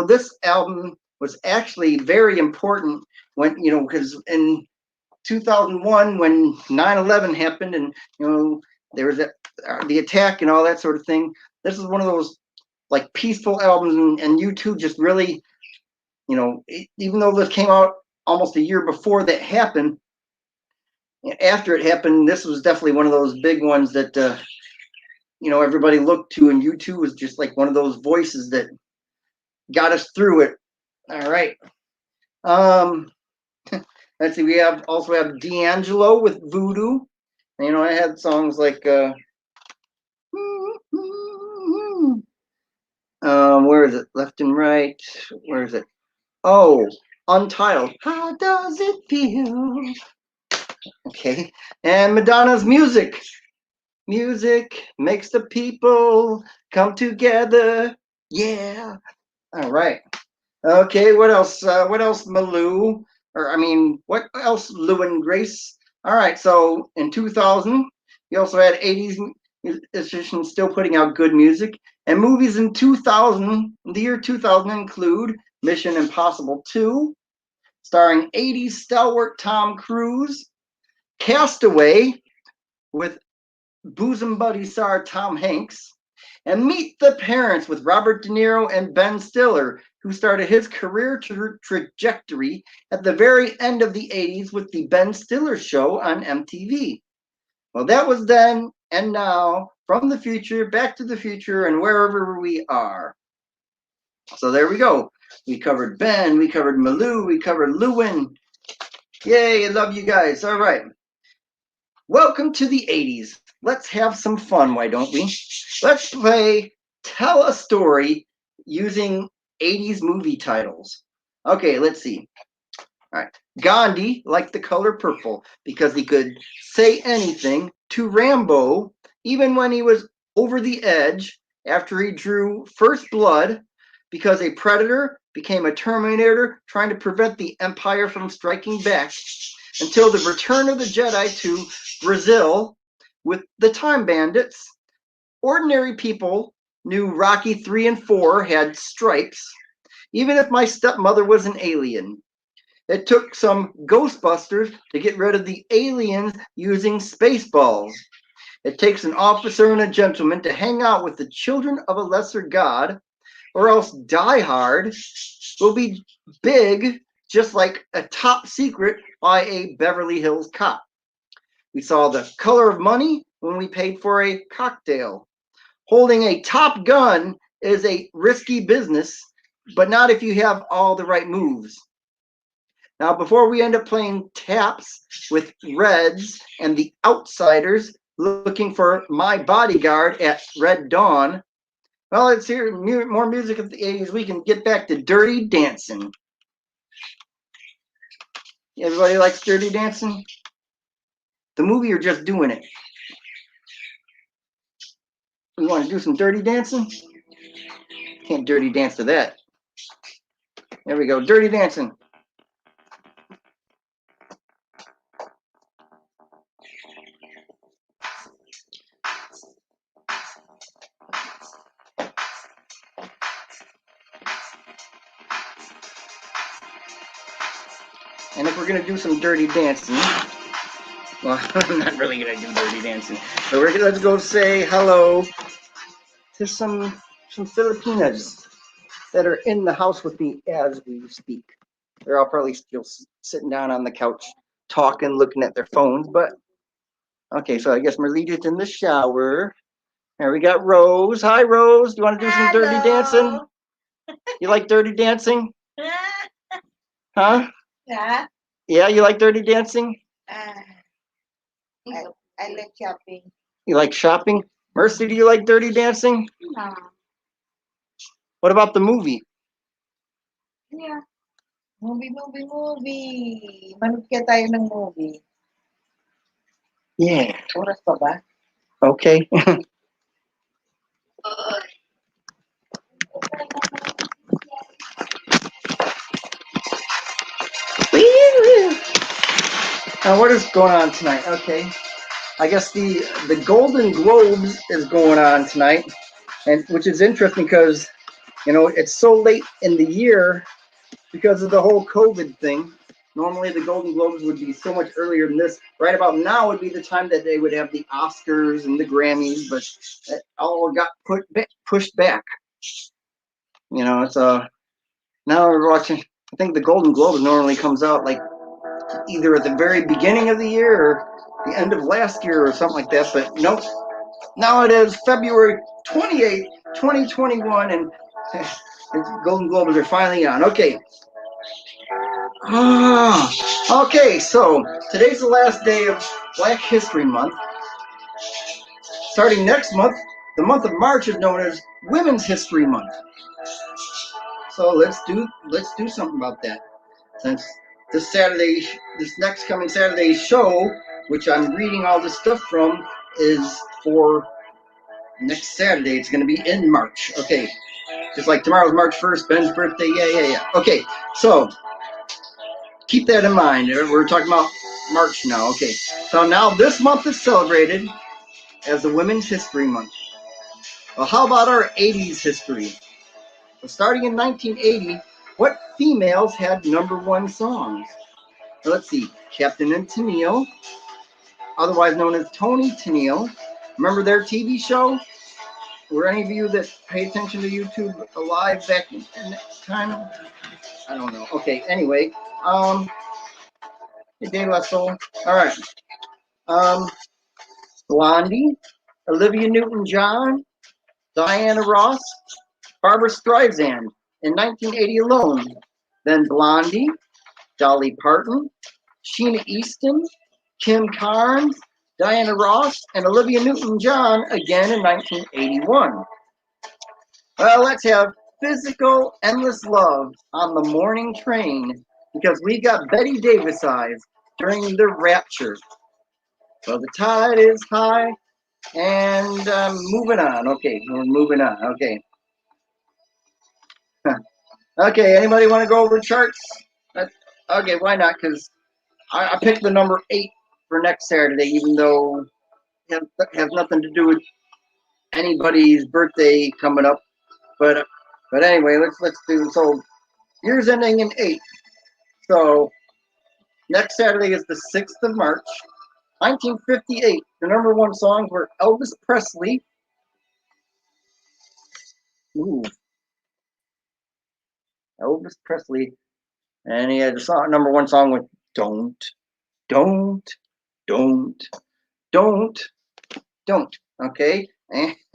Speaker 1: This album was actually very important when, because in 2001 when 9/11 happened and there was the attack and all that sort of thing, this is one of those like peaceful albums, and U2 just really, even though this came out almost a year before that happened, after it happened, this was definitely one of those big ones that everybody looked to, and U2 was just like one of those voices that got us through it. All right. Let's see, we also have D'Angelo with Voodoo. I had songs like where is it? Left and Right. Where is it? Oh, Untitled. How does it feel? Okay. And Madonna's Music. Music makes the people come together. Yeah. All right. Okay, what else? What else, Malou? What else, Lou and Grace? All right, so in 2000, you also had 80s musicians still putting out good music. And movies in 2000, the year 2000, include Mission Impossible 2, starring 80s stalwart Tom Cruise, Castaway with bosom buddy star Tom Hanks, and Meet the Parents with Robert De Niro and Ben Stiller, who started his career trajectory at the very end of the 80s with the Ben Stiller Show on MTV. Well, that was then and now, from the future, back to the future, and wherever we are. So there we go. We covered Ben, we covered Malou, we covered Lewin. Yay, I love you guys. All right. Welcome to the 80s. Let's have some fun, why don't we? Let's play Tell a Story using 80s movie titles. Okay, let's see. All right. Gandhi liked the color purple because he could say anything to Rambo, even when he was over the edge after he drew first blood, because a predator became a Terminator trying to prevent the Empire from striking back, until the return of the Jedi to Brazil with the Time Bandits. Ordinary people knew Rocky 3 and 4 had stripes, even if my stepmother was an alien. It took some Ghostbusters to get rid of the aliens using Spaceballs. It takes an officer and a gentleman to hang out with the children of a lesser god, or else Die Hard will be big, just like A Top Secret by a Beverly Hills Cop. We saw The Color of Money when we paid for a cocktail. Holding a Top Gun is a risky business, but not if you have all the right moves. Now, before we end up playing taps with Reds and the Outsiders looking for My Bodyguard at Red Dawn, well, let's hear more music of the 80s. We can get back to Dirty Dancing. Everybody likes Dirty Dancing? The movie or just doing it? You want to do some Dirty Dancing? Can't dirty dance to that. There we go, Dirty Dancing. And if we're going to do some Dirty Dancing, well, I'm not really going to do Dirty Dancing, but let's go say hello to some Filipinas that are in the house with me as we speak. They're all probably still sitting down on the couch, talking, looking at their phones, but okay, so I guess Merlita's in the shower. There we got Rose. Hi, Rose. Do you want to do some Dirty Dancing? You like Dirty Dancing? Huh?
Speaker 3: Yeah.
Speaker 1: Yeah, you like Dirty Dancing?
Speaker 3: I like shopping.
Speaker 1: You like shopping? Mercy, do you like Dirty Dancing?
Speaker 2: No.
Speaker 1: What about the movie?
Speaker 2: Yeah.
Speaker 3: Movie. Manood kaya tayo ng movie.
Speaker 1: Yeah.
Speaker 3: Oras pa ba?
Speaker 1: Okay. What is going on tonight? Okay. I guess the Golden Globes is going on tonight, and which is interesting because it's so late in the year because of the whole COVID thing. Normally the Golden Globes would be so much earlier than this. Right about now would be the time that they would have the Oscars and the Grammys, but it all got pushed back. It's now we're watching. I think the Golden Globes normally comes out like either at the very beginning of the year or the end of last year or something like that. But nope. Now it is February 28th, 2021, and the Golden Globes are finally on. Okay. Okay, so today's the last day of Black History Month. Starting next month, the month of March is known as Women's History Month. So let's do something about that. Since this next coming Saturday's show, which I'm reading all this stuff from, is for next Saturday. It's going to be in March. Okay, just like tomorrow's March 1st, Ben's birthday. Yeah. Okay, so keep that in mind. We're talking about March now. Okay, so now this month is celebrated as the Women's History Month. Well, how about our 80s history? Well, starting in 1980, what females had #1 songs? Well, let's see. Captain and Tennille, otherwise known as Tony Tennille. Remember their TV show? Were any of you that pay attention to YouTube alive back in that time? I don't know. Okay, anyway. De La Soul. All right. Blondie, Olivia Newton-John, Diana Ross, Barbara Streisand in 1980 alone. Then Blondie, Dolly Parton, Sheena Easton, Kim Carnes, Diana Ross, and Olivia Newton-John again in 1981. Well, let's have Physical Endless Love on the Morning Train because we got Betty Davis eyes during the rapture. So the tide is high and moving on. Okay, we're moving on. Okay. Okay, anybody want to go over charts? Okay, why not? Because I picked the number 8 for next Saturday, even though it has nothing to do with anybody's birthday coming up. But anyway, let's do so. Years ending in 8. So next Saturday is the 6th of March, 1958. The #1 songs were Elvis Presley. Ooh, Elvis Presley, and he had a song, #1 song with "Don't, Don't, Don't, Don't, Don't." Okay,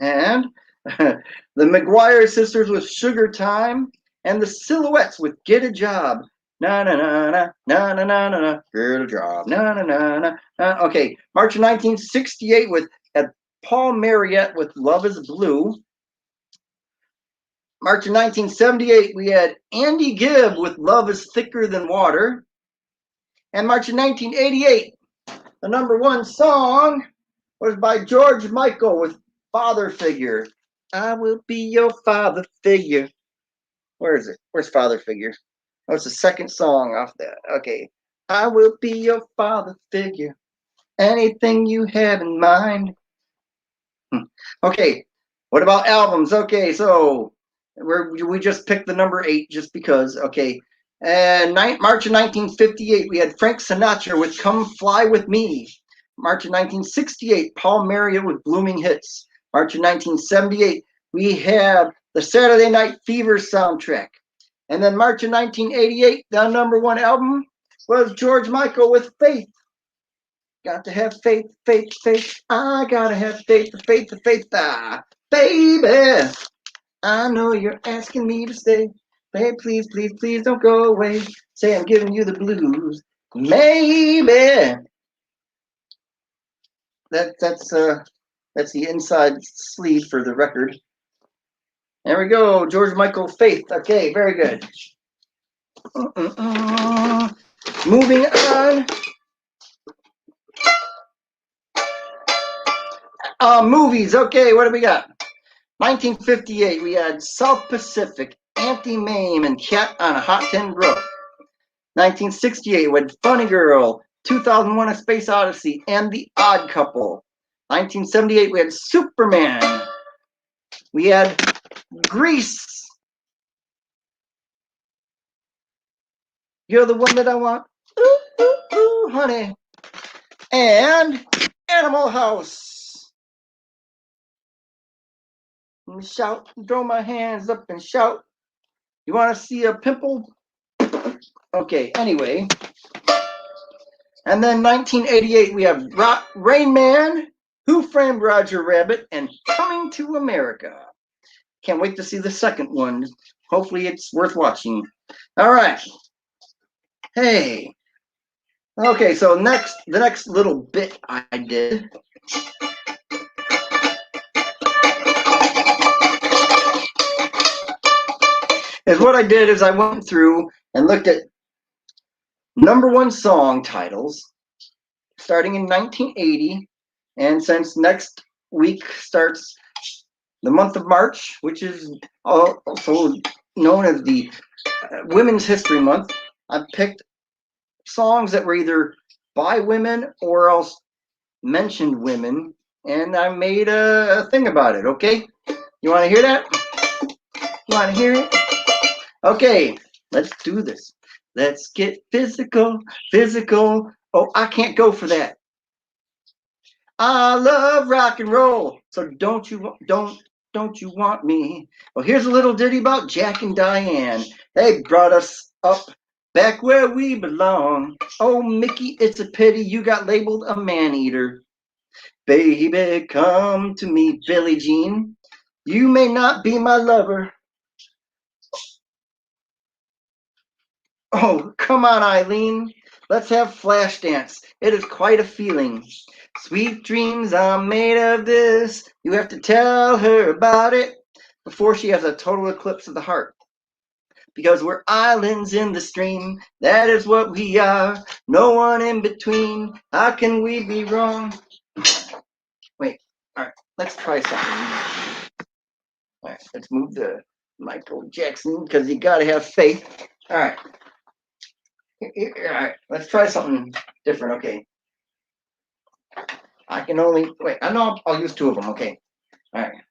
Speaker 1: and the McGuire Sisters with "Sugar Time," and the Silhouettes with "Get a Job." Na na na na na na na na na. Get a job. Na na na na. Okay, March of 1968 with Paul Marriott with "Love Is Blue." March of 1978 we had Andy Gibb with "Love Is Thicker Than Water." And March of 1988, the #1 song was by George Michael with "Father Figure." I will be your father figure. Where is it? Where's Father Figure? Oh, it's the second song off that. Okay. I will be your father figure. Anything you have in mind. Okay. What about albums? Okay, so we just picked the #8 just because. Okay. And March of 1958, we had Frank Sinatra with "Come Fly With Me." March of 1968, Paul Marriott with "Blooming Hits." March of 1978, we have the Saturday Night Fever soundtrack. And then March of 1988, the #1 album was George Michael with "Faith." Got to have faith, faith, faith. I gotta have faith, faith, faith. Ah, baby, I know you're asking me to stay. Babe, please, please, please don't go away. Say I'm giving you the blues. Maybe. that's the inside sleeve for the record. There we go, George Michael Faith. Okay, very good. Moving on. Movies. Okay, what do we got? 1958, we had South Pacific, Auntie Mame, and Cat on a Hot Tin Roof. 1968, we had Funny Girl, 2001: A Space Odyssey, and The Odd Couple. 1978, we had Superman. We had Grease. You're the one that I want. Ooh, ooh, ooh, honey. And Animal House. And shout, throw my hands up and shout. You want to see a pimple? Okay, anyway. And then 1988, we have Rain Man, Who Framed Roger Rabbit, and Coming to America. Can't wait to see the second one. Hopefully it's worth watching. All right. Hey. Okay, so the next little bit I did is I went through and looked at #1 song titles starting in 1980, and since next week starts the month of March, which is also known as the Women's History Month, I picked songs that were either by women or else mentioned women, and I made a thing about it. Okay, you want to hear that? You want to hear it? Okay, let's do this. Let's get physical, physical. Oh, I can't go for that. I love rock and roll, so don't you want me? Well, here's a little ditty about Jack and Diane. They brought us up back where we belong. Oh, Mickey, it's a pity you got labeled a man-eater. Baby, come to me, Billie Jean. You may not be my lover. Oh, come on, Eileen. Let's have flash dance. It is quite a feeling. Sweet dreams are made of this. You have to tell her about it before she has a total eclipse of the heart. Because we're islands in the stream. That is what we are. No one in between. How can we be wrong? Wait. All right. Let's try something. All right. Let's move to Michael Jackson because you got to have faith. All right. All right. Let's try something different. Okay. I can only wait. I know I'll use 2 of them. Okay. All right.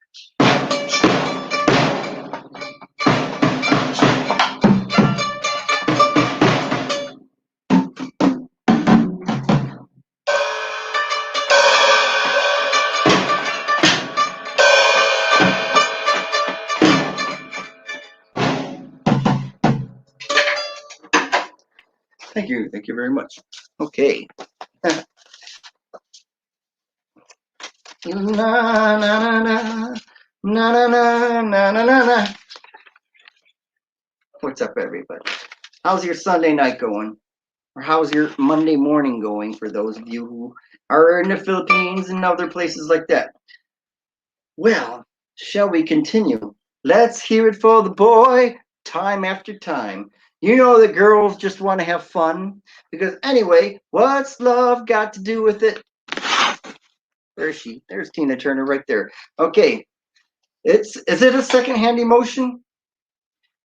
Speaker 1: Thank you. Thank you very much. Okay. Na na na na na na na na na na. What's up, everybody? How's your Sunday night going? Or how's your Monday morning going for those of you who are in the Philippines and other places like that? Well, shall we continue? Let's hear it for the boy, time after time. You know the girls just want to have fun. Because anyway, what's love got to do with it? Where is she? There's Tina Turner right there. Okay. Is it a secondhand emotion?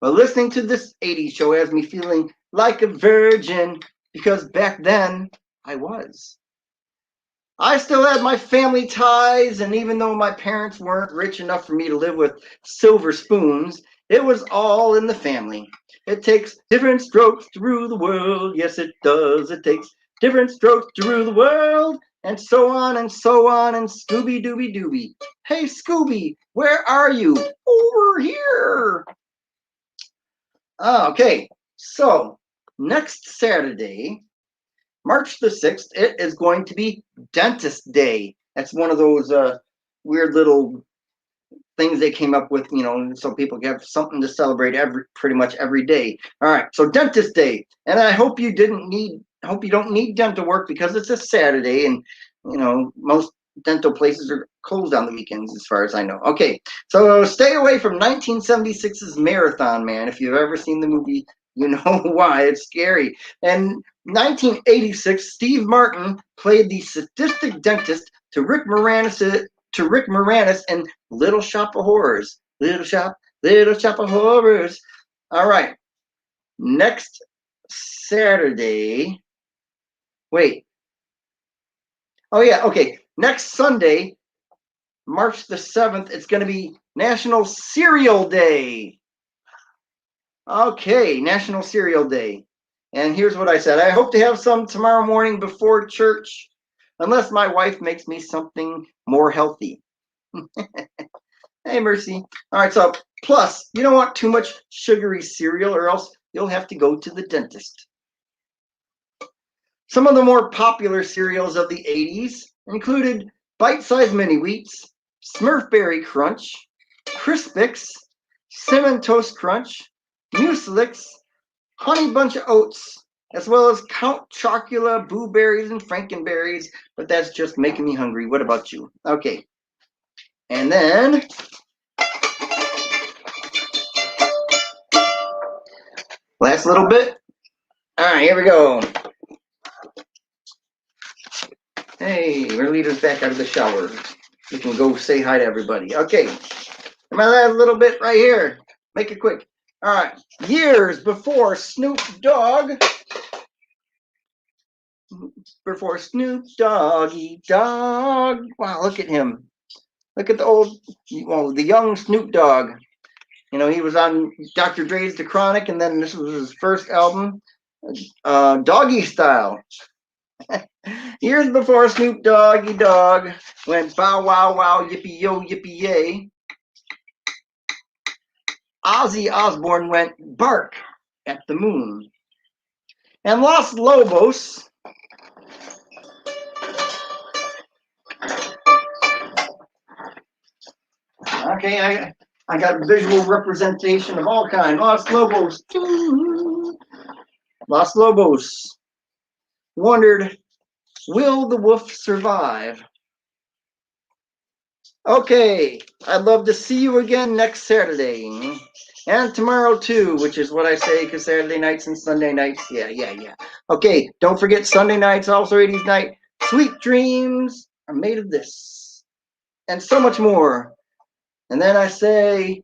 Speaker 1: Well, listening to this 80s show has me feeling like a virgin because back then I was. I still had my family ties, and even though my parents weren't rich enough for me to live with silver spoons, it was all in the family. It takes different strokes to rule the world. Yes, it does. It takes different strokes to rule the world. And so on and so on and Scooby Dooby Dooby. Hey, Scooby, where are you? Over here. Okay, so next Saturday, March the 6th, it is going to be Dentist Day. That's one of those weird little things they came up with, you know, so people have something to celebrate pretty much every day. All right, so Dentist Day. And I hope you don't need dental work because it's a Saturday and, you know, most dental places are closed on the weekends, as far as I know. Okay, so stay away from 1976's Marathon Man. If you've ever seen the movie, you know why. It's scary. And 1986, Steve Martin played the sadistic dentist to Rick Moranis in Little Shop of Horrors. Little Shop of Horrors. All right. Next Saturday. Wait. Oh yeah, okay. Next Sunday, March the 7th, it's going to be National Cereal Day. Okay, National Cereal Day. And here's what I said. I hope to have some tomorrow morning before church, unless my wife makes me something more healthy. Hey, Mercy. All right, so plus, you don't want too much sugary cereal or else you'll have to go to the dentist. Some of the more popular cereals of the 80s included Bite-Sized Mini Wheats, Smurfberry Crunch, Crispix, Cinnamon Toast Crunch, Mueslix, Honey Bunch of Oats, as well as Count Chocula, Boo Berries, and Frankenberries. But that's just making me hungry. What about you? Okay. And then last little bit. All right, here we go. Hey, we're leaders back out of the shower. We can go say hi to everybody. Okay, and my last little bit right here. Make it quick. All right, years before Snoop Doggy Dogg. Wow, look at him. Look at the young Snoop Dogg. You know, he was on Dr. Dre's The Chronic, and then this was his first album, Doggy Style. Years before Snoop Doggy Dogg went bow wow wow yippee yo yippee yay, Ozzy Osbourne went bark at the moon. And Los Lobos okay, I got visual representation of all kinds. Los Lobos wondered, will the wolf survive? Okay, I'd love to see you again next Saturday. And tomorrow too, which is what I say, because Saturday nights and Sunday nights, yeah. Okay, don't forget Sunday nights, also 80s night. Sweet dreams are made of this. And so much more. And then I say,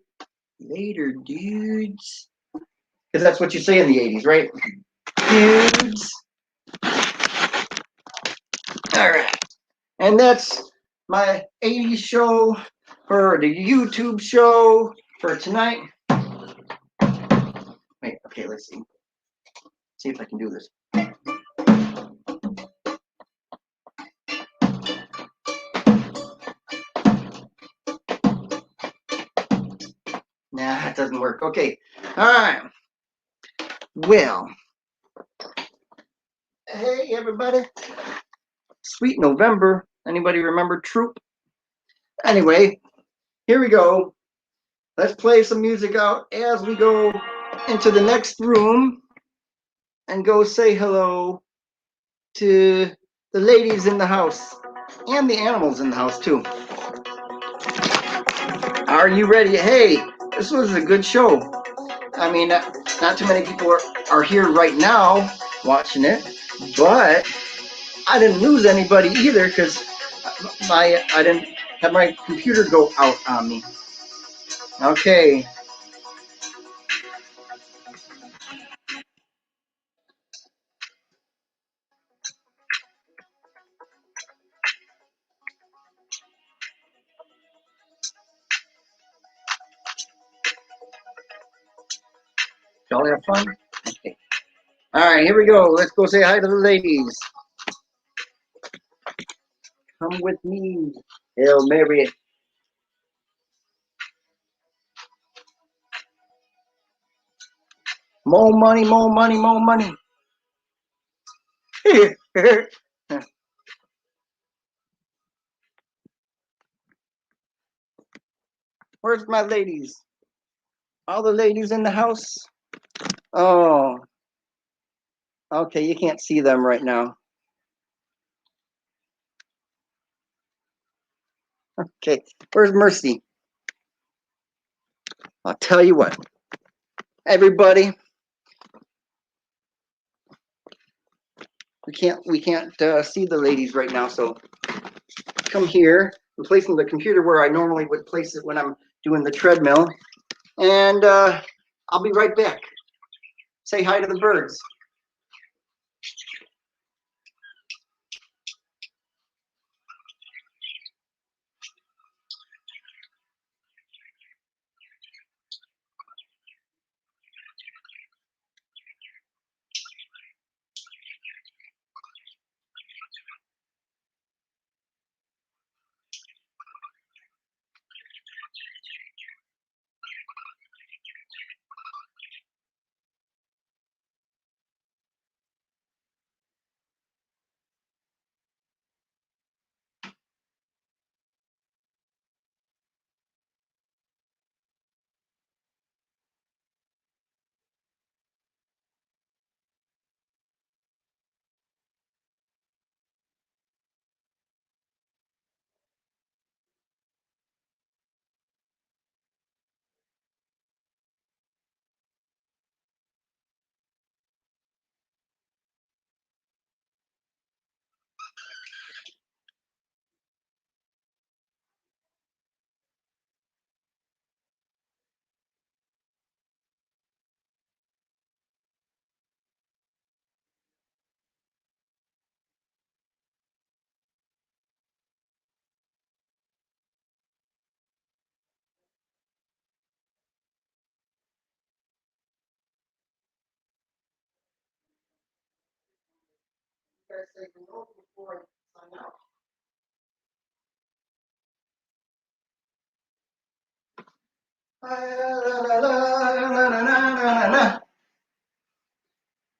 Speaker 1: later, dudes. Because that's what you say in the 80s, right? Dudes. All right. And that's my 80s show for the YouTube show for tonight. Wait, okay, let's see. See if I can do this. Nah, it doesn't work. Okay. All right. Well, hey, everybody. Sweet November. Anybody remember Troop? Anyway, here we go. Let's play some music out as we go into the next room and go say hello to the ladies in the house and the animals in the house, too. Are you ready? Hey, this was a good show. I mean, not too many people are here right now watching it, but I didn't lose anybody either because I didn't have my computer go out on me. Okay. Y'all have fun? Okay. All right, here we go. Let's go say hi to the ladies. Come with me. Hail Mary. More money, more money, more money. Where's my ladies? All the ladies in the house? Oh, okay, you can't see them right now. Okay, where's Mercy? I'll tell you what, everybody, we can't see the ladies right now, so come here. I'm placing the computer where I normally would place it when I'm doing the treadmill, and I'll be right back. Say hi to the birds.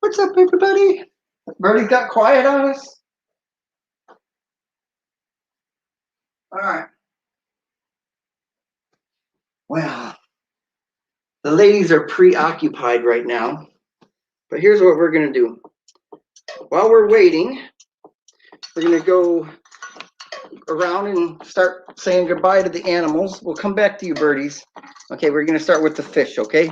Speaker 1: What's up, everybody? Birdie got quiet on us. All right. Well, the ladies are preoccupied right now, but here's what we're gonna do. While we're waiting, we're gonna go around and start saying goodbye to the animals. We'll come back to you, birdies. Okay, we're gonna start with the fish, okay?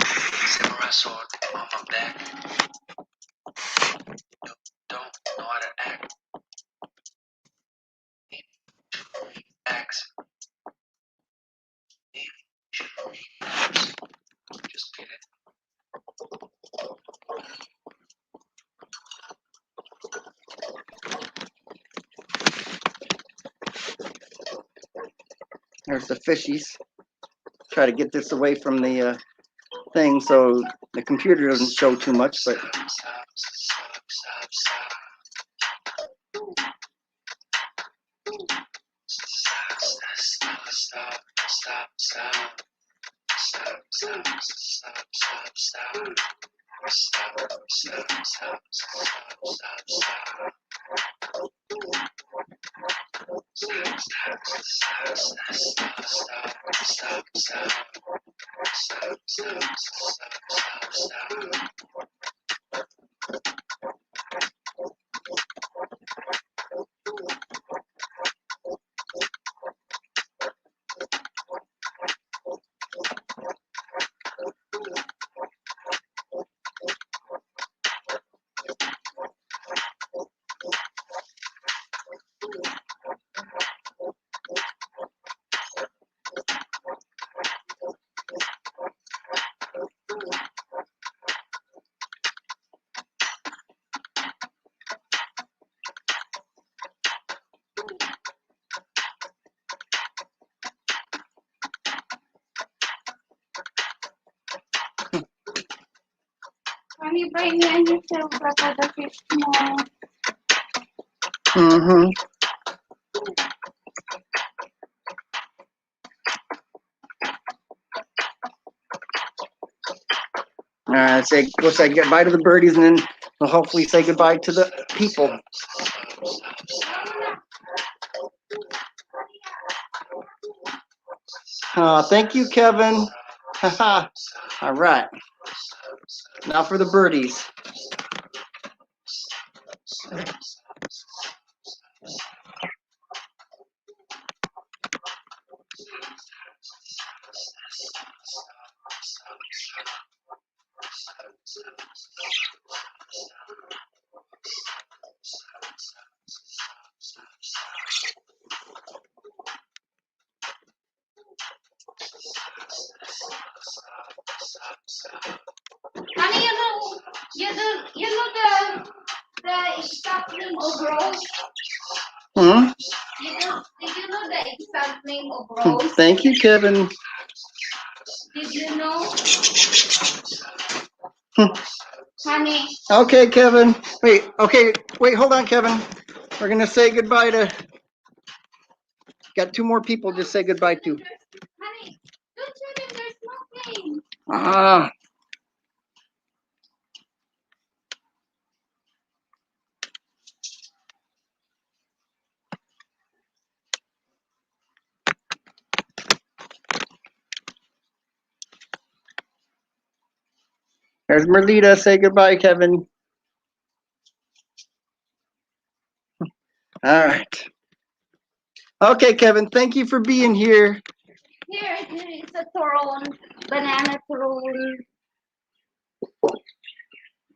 Speaker 5: Samurai sword on my back. Don't know how to act. Acts. Just get it.
Speaker 1: There's the fishies. Try to get this away from the thing so the computer doesn't show too much, but
Speaker 2: Honey, bring me and yourself for the fish more.
Speaker 1: mm-hmm. All right, we'll say goodbye to the birdies, and then we'll hopefully say goodbye to the people. Thank you, Kevin. All right. Now for the birdies.
Speaker 2: name of Rose?
Speaker 1: Hmm?
Speaker 2: Did you know the exact name of Rose?
Speaker 1: Thank you, Kevin.
Speaker 2: Did you know?
Speaker 1: Hmm.
Speaker 2: Honey,
Speaker 1: Okay, Kevin. Wait, hold on, Kevin. We're gonna say goodbye to, got two more people to say goodbye to.
Speaker 2: honey, don't tell him there's no name.
Speaker 1: Ah. There's Merlita. Say goodbye, Kevin. All right. Okay, Kevin. Thank you for being here.
Speaker 2: Here is a turon, banana turon.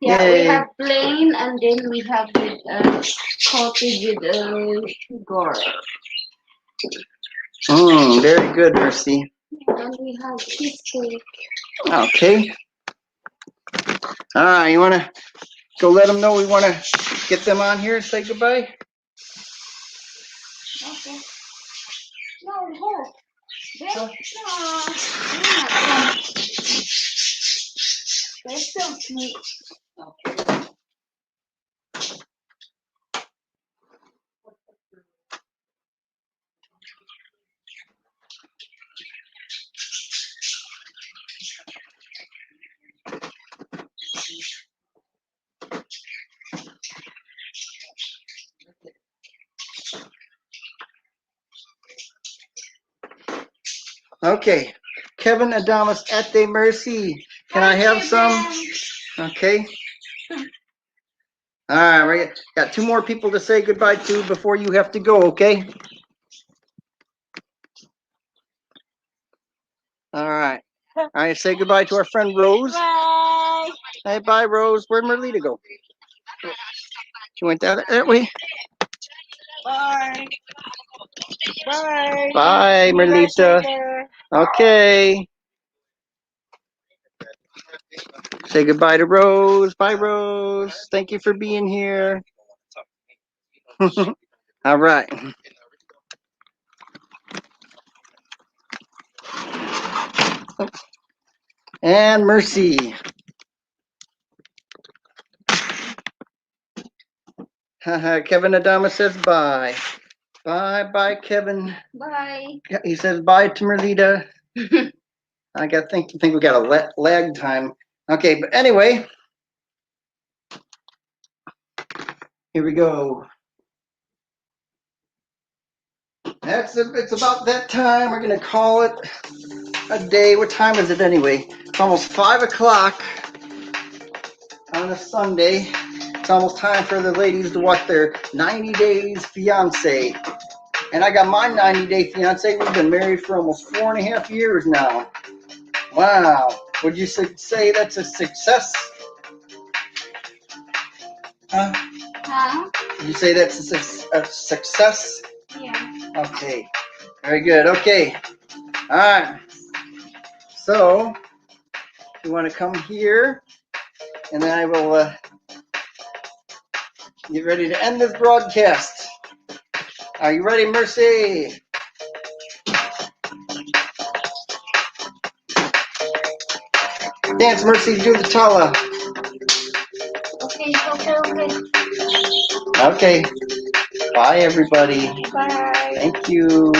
Speaker 2: Yeah, we
Speaker 1: Yay.
Speaker 2: have plain and then we have with coated with sugar.
Speaker 1: Very good, Mercy.
Speaker 2: And we have cheesecake.
Speaker 1: Okay. All right. You want to go let them know we want to get them on here and say goodbye?
Speaker 2: Okay. No, go. There's there's still sweet.
Speaker 1: Okay. Kevin Adamas at the Mercy. Can I have some? Okay. All right. We got two more people to say goodbye to before you have to go, okay? All right. All right. Say goodbye to our friend Rose.
Speaker 3: Bye.
Speaker 1: Hey, bye, Rose. Where'd Merlita go? She went that way?
Speaker 3: Bye. Bye.
Speaker 1: Bye,
Speaker 3: See you guys
Speaker 1: Merlita.
Speaker 3: later.
Speaker 1: Okay. Say goodbye to Rose. Bye, Rose. Thank you for being here. All right. And Mercy. Kevin Adama says bye. Bye, Kevin.
Speaker 2: Bye.
Speaker 1: He says bye to Merlita. I think we got a lag time. Okay, but anyway, here we go. It's about that time. We're gonna call it a day. What time is it anyway? It's almost 5 o'clock on a Sunday. It's almost time for the ladies to watch their 90 Days Fiance. And I got my 90-day fiance. We've been married for almost 4.5 years now. Wow. Would you say that's a success? Huh?
Speaker 2: Huh?
Speaker 1: Would you say that's a success?
Speaker 2: Yeah.
Speaker 1: Okay. Very good. Okay. All right. So, you want to come here, and then I will get ready to end this broadcast. Are you ready, Mercy? Dance, Mercy, do the tala.
Speaker 2: Okay.
Speaker 1: Okay. Bye, everybody.
Speaker 3: Bye.
Speaker 1: Thank you.